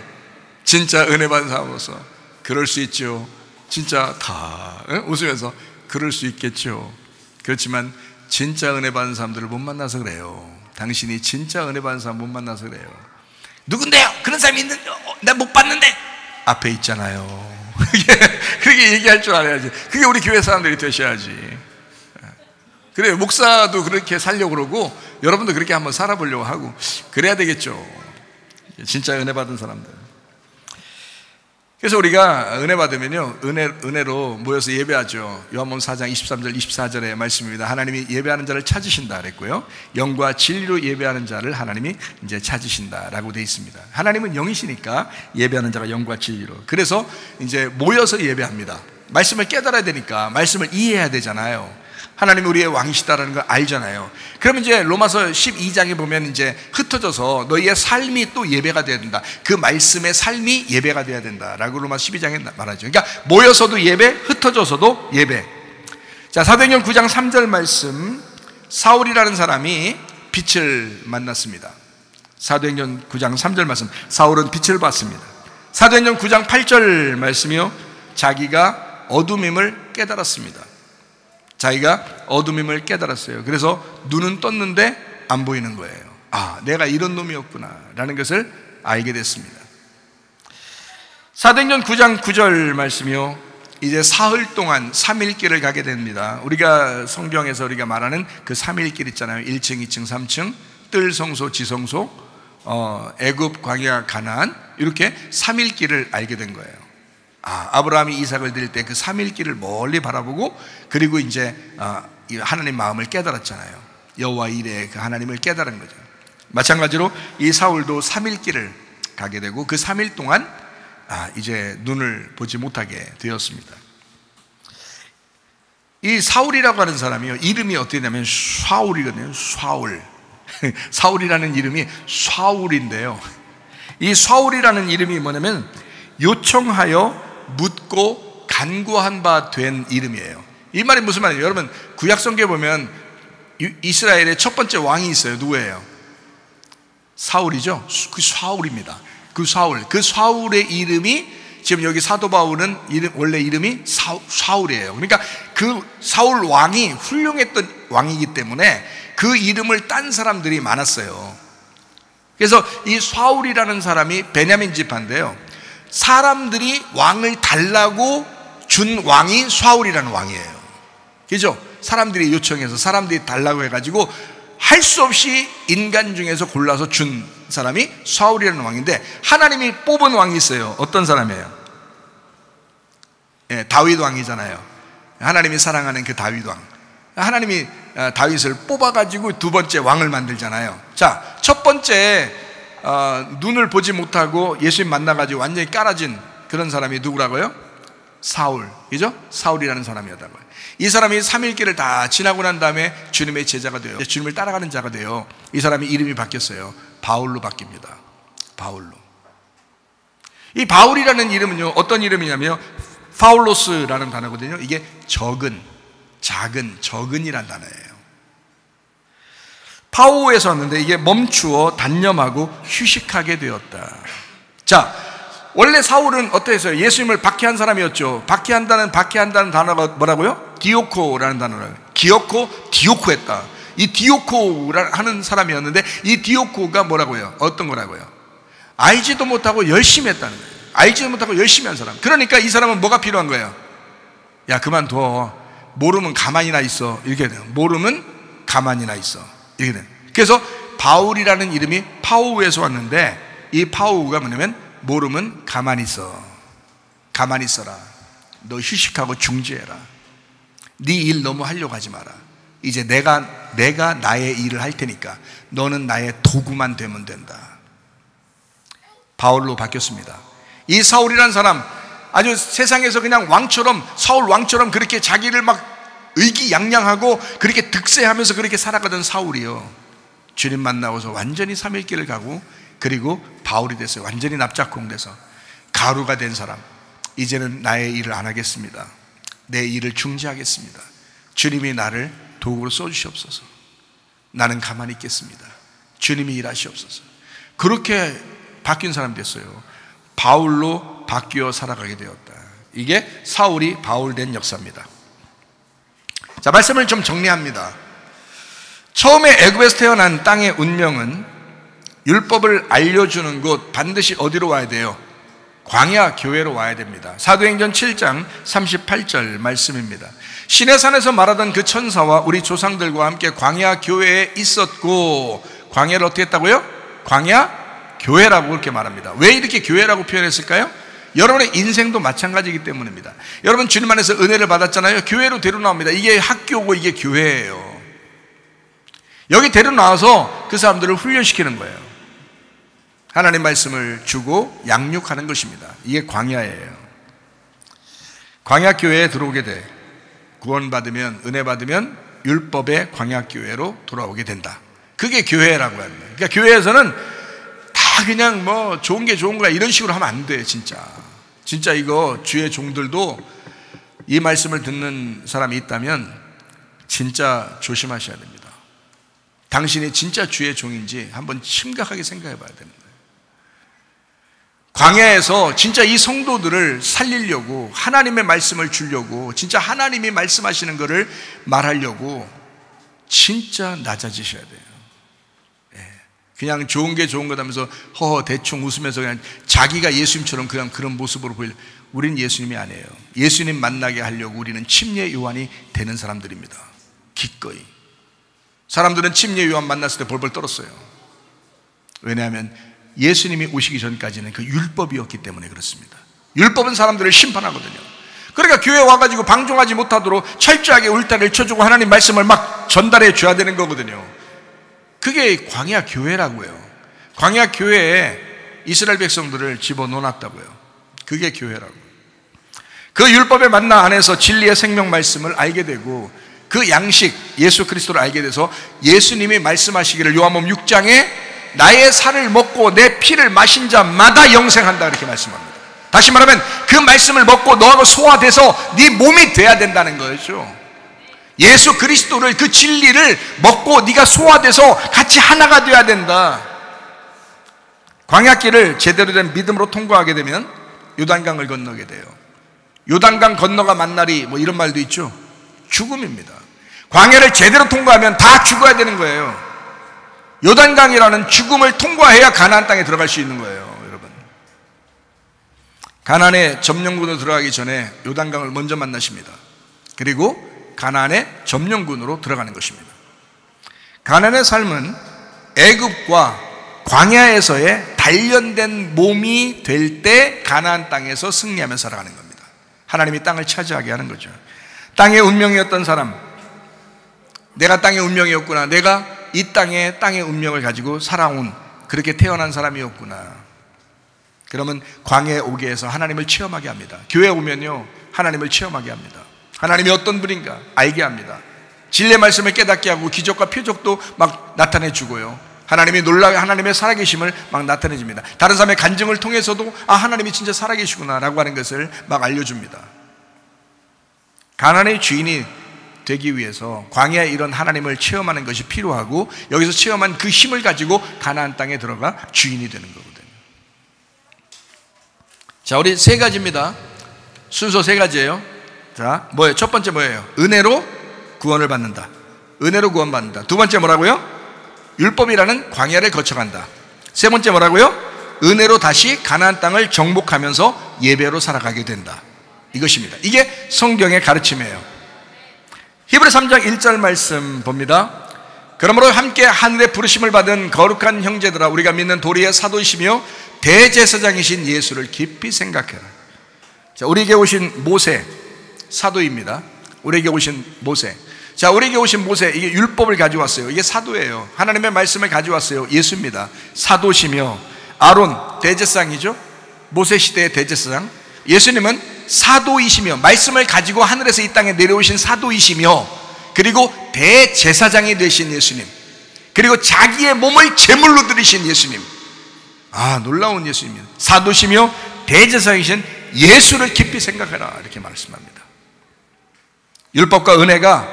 진짜 은혜 받은 사람으로서 그럴 수 있죠. 진짜 다 웃으면서 그럴 수 있겠죠. 그렇지만 진짜 은혜 받은 사람들을 못 만나서 그래요. 당신이 진짜 은혜 받은 사람 못 만나서 그래요. 누군데요? 그런 사람이 있는데 나 못 봤는데 앞에 있잖아요. 그렇게 얘기할 줄 알아야지. 그게 우리 교회 사람들이 되셔야지. 그래요. 목사도 그렇게 살려고 그러고 여러분도 그렇게 한번 살아보려고 하고 그래야 되겠죠. 진짜 은혜 받은 사람들. 그래서 우리가 은혜 받으면요, 은혜로 모여서 예배하죠. 요한복음 4장 23절 24절의 말씀입니다. 하나님이 예배하는 자를 찾으신다 그랬고요, 영과 진리로 예배하는 자를 하나님이 이제 찾으신다라고 되어 있습니다. 하나님은 영이시니까 예배하는 자가 영과 진리로. 그래서 이제 모여서 예배합니다. 말씀을 깨달아야 되니까 말씀을 이해해야 되잖아요. 하나님이 우리의 왕이시다라는 걸 알잖아요. 그러면 이제 로마서 12장에 보면 이제 흩어져서 너희의 삶이 또 예배가 돼야 된다. 그 말씀의 삶이 예배가 돼야 된다라고 로마서 12장에 말하죠. 그러니까 모여서도 예배, 흩어져서도 예배. 자, 사도행전 9장 3절 말씀. 사울이라는 사람이 빛을 만났습니다. 사도행전 9장 3절 말씀. 사울은 빛을 봤습니다. 사도행전 9장 8절 말씀이요, 자기가 어둠임을 깨달았습니다. 자기가 어둠임을 깨달았어요. 그래서 눈은 떴는데 안 보이는 거예요. 아, 내가 이런 놈이었구나 라는 것을 알게 됐습니다. 사도행전 9장 9절 말씀이요, 이제 사흘 동안 3일길을 가게 됩니다. 우리가 성경에서 우리가 말하는 그 3일길 있잖아요. 1층, 2층, 3층, 뜰 성소, 지성소, 애굽, 광야, 가나안, 이렇게 3일길을 알게 된 거예요. 아브라함이 이삭을 드릴 때 그 3일길을 멀리 바라보고, 그리고 이제 하나님 마음을 깨달았잖아요. 여호와 이레 그 하나님을 깨달은 거죠. 마찬가지로 이 사울도 3일길을 가게 되고 그 3일 동안 이제 눈을 보지 못하게 되었습니다. 이 사울이라고 하는 사람이요, 이름이 어떻게 되냐면 샤울이거든요. 샤울. 사울이라는 이름이 샤울인데요, 이 샤울이라는 이름이 뭐냐면 요청하여 묻고 간구한 바 된 이름이에요. 이 말이 무슨 말이에요? 여러분, 구약성경에 보면 이스라엘의 첫 번째 왕이 있어요. 누구예요? 사울이죠. 그 샤울입니다. 그 사울의 이름이, 지금 여기 사도 바울은 원래 이름이 사울이에요. 그러니까 그 사울 왕이 훌륭했던 왕이기 때문에 그 이름을 딴 사람들이 많았어요. 그래서 이 사울이라는 사람이 베냐민 지파인데요, 사람들이 왕을 달라고 준 왕이 사울이라는 왕이에요. 그죠? 사람들이 요청해서, 사람들이 달라고 해가지고 할 수 없이 인간 중에서 골라서 준 사람이 사울이라는 왕인데, 하나님이 뽑은 왕이 있어요. 어떤 사람이에요? 다윗 왕이잖아요. 하나님이 사랑하는 그 다윗 왕. 하나님이 다윗을 뽑아가지고 두 번째 왕을 만들잖아요. 자, 첫 번째 눈을 보지 못하고 예수님 만나가지고 완전히 깔아진 그런 사람이 누구라고요? 사울, 그죠? 사울이라는 사람이었다고요. 이 사람이 3일길을 다 지나고 난 다음에 주님의 제자가 돼요. 주님을 따라가는 자가 돼요. 이 사람이 이름이 바뀌었어요. 바울로 바뀝니다. 바울로. 이 바울이라는 이름은요, 어떤 이름이냐면 파울로스라는 단어거든요. 이게 적은, 작은, 적은이란 단어예요. 파우에서 왔는데 이게 멈추어 단념하고 휴식하게 되었다. 자, 원래 사울은 어땠어요? 예수님을 박해한 사람이었죠. 박해한다는 단어가 뭐라고요? 디오코라는 단어라고요. 디오코 했다. 이 디오코라는 사람이었는데, 이 디오코가 뭐라고요? 어떤 거라고요? 알지도 못하고 열심히 했다는 거예요. 알지도 못하고 열심히 한 사람. 그러니까 이 사람은 뭐가 필요한 거예요? 야, 그만둬. 모르면 가만히나 있어. 이렇게 돼요. 모르면 가만히나 있어. 이렇게 돼요. 그래서 바울이라는 이름이 파우에서 왔는데, 이 파우가 뭐냐면 모르면 가만히 있어. 가만히 있어라. 너 휴식하고 중지해라. 네 일 너무 하려고 하지 마라. 이제 내가 나의 일을 할 테니까 너는 나의 도구만 되면 된다. 바울로 바뀌었습니다. 이 사울이라는 사람, 아주 세상에서 그냥 왕처럼, 사울 왕처럼 그렇게 자기를 막 의기양양하고 그렇게 득세하면서 그렇게 살아가던 사울이요, 주님 만나고서 완전히 3일길을 가고, 그리고 바울이 됐어요. 완전히 납작공 돼서. 가루가 된 사람, 이제는 나의 일을 안 하겠습니다. 내 일을 중지하겠습니다. 주님이 나를 도구로 써주시옵소서. 나는 가만히 있겠습니다. 주님이 일하시옵소서. 그렇게 바뀐 사람이 됐어요. 바울로 바뀌어 살아가게 되었다. 이게 사울이 바울 된 역사입니다. 자, 말씀을 좀 정리합니다. 처음에 애굽에서 태어난 땅의 운명은 율법을 알려주는 곳, 반드시 어디로 와야 돼요? 광야 교회로 와야 됩니다. 사도행전 7장 38절 말씀입니다. 시내산에서 말하던 그 천사와 우리 조상들과 함께 광야 교회에 있었고, 광야를 어떻게 했다고요? 광야 교회라고 그렇게 말합니다. 왜 이렇게 교회라고 표현했을까요? 여러분의 인생도 마찬가지이기 때문입니다. 여러분 주님 안에서 은혜를 받았잖아요. 교회로 데려나옵니다. 이게 학교고 이게 교회예요. 여기 데려나와서 그 사람들을 훈련시키는 거예요. 하나님 말씀을 주고 양육하는 것입니다. 이게 광야예요. 광야교회에 들어오게 돼 구원받으면, 은혜 받으면 율법의 광야교회로 돌아오게 된다. 그게 교회라고 하는 거예요. 그러니까 교회에서는 다 그냥 뭐 좋은 게 좋은 거야 이런 식으로 하면 안 돼. 진짜 이거 주의 종들도 이 말씀을 듣는 사람이 있다면 진짜 조심하셔야 됩니다. 당신이 진짜 주의 종인지 한번 심각하게 생각해 봐야 되는 거예요. 광야에서 진짜 이 성도들을 살리려고, 하나님의 말씀을 주려고, 진짜 하나님이 말씀하시는 것을 말하려고 진짜 낮아지셔야 돼요. 그냥 좋은 게 좋은 거다면서 허허 대충 웃으면서 그냥 자기가 예수님처럼 그냥 그런 모습으로 보이려. 우린 예수님이 아니에요. 예수님 만나게 하려고 우리는 침례 요한이 되는 사람들입니다. 기꺼이. 사람들은 침례 요한 만났을 때 벌벌 떨었어요. 왜냐하면 예수님이 오시기 전까지는 그 율법이었기 때문에 그렇습니다. 율법은 사람들을 심판하거든요. 그러니까 교회에 와가지고 방종하지 못하도록 철저하게 울타리를 쳐주고 하나님 말씀을 막 전달해 줘야 되는 거거든요. 그게 광야 교회라고요. 광야 교회에 이스라엘 백성들을 집어넣어놨다고요. 그게 교회라고요. 그 율법의 만나 안에서 진리의 생명 말씀을 알게 되고, 그 양식 예수 그리스도를 알게 돼서 예수님이 말씀하시기를 요한복음 6장에 나의 살을 먹고 내 피를 마신 자마다 영생한다 이렇게 말씀합니다. 다시 말하면 그 말씀을 먹고 너하고 소화돼서 네 몸이 돼야 된다는 거죠. 예수 그리스도를, 그 진리를 먹고 네가 소화돼서 같이 하나가 돼야 된다. 광야길을 제대로 된 믿음으로 통과하게 되면 요단강을 건너게 돼요. 요단강 건너가 만날이 뭐 이런 말도 있죠. 죽음입니다. 광야를 제대로 통과하면 다 죽어야 되는 거예요. 요단강이라는 죽음을 통과해야 가나안 땅에 들어갈 수 있는 거예요. 여러분, 가나안의 점령군으로 들어가기 전에 요단강을 먼저 만나십니다. 그리고 가나안의 점령군으로 들어가는 것입니다. 가나안의 삶은 애굽과 광야에서의 단련된 몸이 될 때 가나안 땅에서 승리하며 살아가는 겁니다. 하나님이 땅을 차지하게 하는 거죠. 땅의 운명이었던 사람, 내가 땅의 운명이었구나, 내가 이 땅의 운명을 가지고 살아온, 그렇게 태어난 사람이었구나. 그러면 광야에 오게 해서 하나님을 체험하게 합니다. 교회에 오면요 하나님을 체험하게 합니다. 하나님이 어떤 분인가 알게 합니다. 진리의 말씀을 깨닫게 하고 기적과 표적도 막 나타내 주고요, 하나님이 놀라게 하나님의 살아계심을 막 나타내 줍니다. 다른 사람의 간증을 통해서도 아 하나님이 진짜 살아계시구나 라고 하는 것을 막 알려줍니다. 가나안의 주인이 되기 위해서 광야에 이런 하나님을 체험하는 것이 필요하고, 여기서 체험한 그 힘을 가지고 가나안 땅에 들어가 주인이 되는 거거든요. 자, 우리 세 가지입니다. 순서 세 가지예요. 자, 뭐예요? 첫 번째 뭐예요? 은혜로 구원을 받는다. 은혜로 구원받는다. 두 번째 뭐라고요? 율법이라는 광야를 거쳐간다. 세 번째 뭐라고요? 은혜로 다시 가나안 땅을 정복하면서 예배로 살아가게 된다. 이것입니다. 이게 성경의 가르침이에요. 히브리 3장 1절 말씀 봅니다. 그러므로 함께 하늘의 부르심을 받은 거룩한 형제들아, 우리가 믿는 도리의 사도이시며 대제사장이신 예수를 깊이 생각해라. 자, 우리에게 오신 모세 사도입니다. 우리에게 오신 모세. 자, 우리에게 오신 모세, 이게 율법을 가져왔어요. 이게 사도예요. 하나님의 말씀을 가져왔어요. 예수입니다. 사도시며 아론 대제사장이죠. 모세 시대의 대제사장. 예수님은 사도이시며 말씀을 가지고 하늘에서 이 땅에 내려오신 사도이시며, 그리고 대제사장이 되신 예수님, 그리고 자기의 몸을 제물로 드리신 예수님. 아, 놀라운 예수님입니다. 사도시며 대제사장이신 예수를 깊이 생각해라 이렇게 말씀합니다. 율법과 은혜가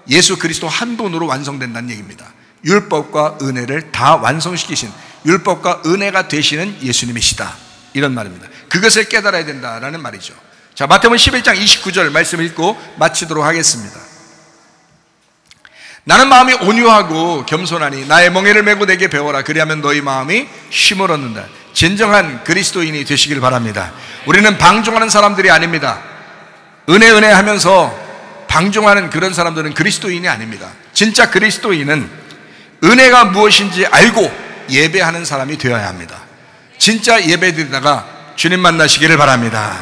예수 그리스도 한 분으로 완성된다는 얘기입니다. 율법과 은혜를 다 완성시키신, 율법과 은혜가 되시는 예수님이시다 이런 말입니다. 그것을 깨달아야 된다라는 말이죠. 자, 마태복음 11장 29절 말씀 읽고 마치도록 하겠습니다. 나는 마음이 온유하고 겸손하니 나의 멍에를 메고 내게 배워라. 그리하면 너희 마음이 쉼을 얻는다. 진정한 그리스도인이 되시길 바랍니다. 우리는 방종하는 사람들이 아닙니다. 은혜 하면서 방종하는 그런 사람들은 그리스도인이 아닙니다. 진짜 그리스도인은 은혜가 무엇인지 알고 예배하는 사람이 되어야 합니다. 진짜 예배드리다가 주님 만나시기를 바랍니다.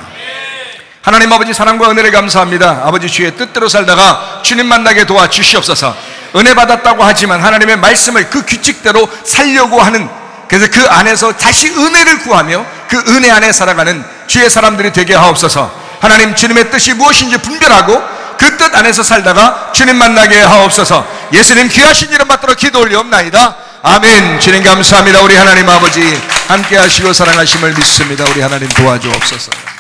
하나님 아버지 사랑과 은혜를 감사합니다. 아버지 주의 뜻대로 살다가 주님 만나게 도와주시옵소서. 은혜 받았다고 하지만 하나님의 말씀을 그 규칙대로 살려고 하는, 그래서 그 안에서 다시 은혜를 구하며 그 은혜 안에 살아가는 주의 사람들이 되게 하옵소서. 하나님 주님의 뜻이 무엇인지 분별하고 그 뜻 안에서 살다가 주님 만나게 하옵소서. 예수님 귀하신 이름 받들어 기도 올리옵나이다. 아멘. 주님 감사합니다. 우리 하나님 아버지 함께 하시고 사랑하심을 믿습니다. 우리 하나님 도와주옵소서.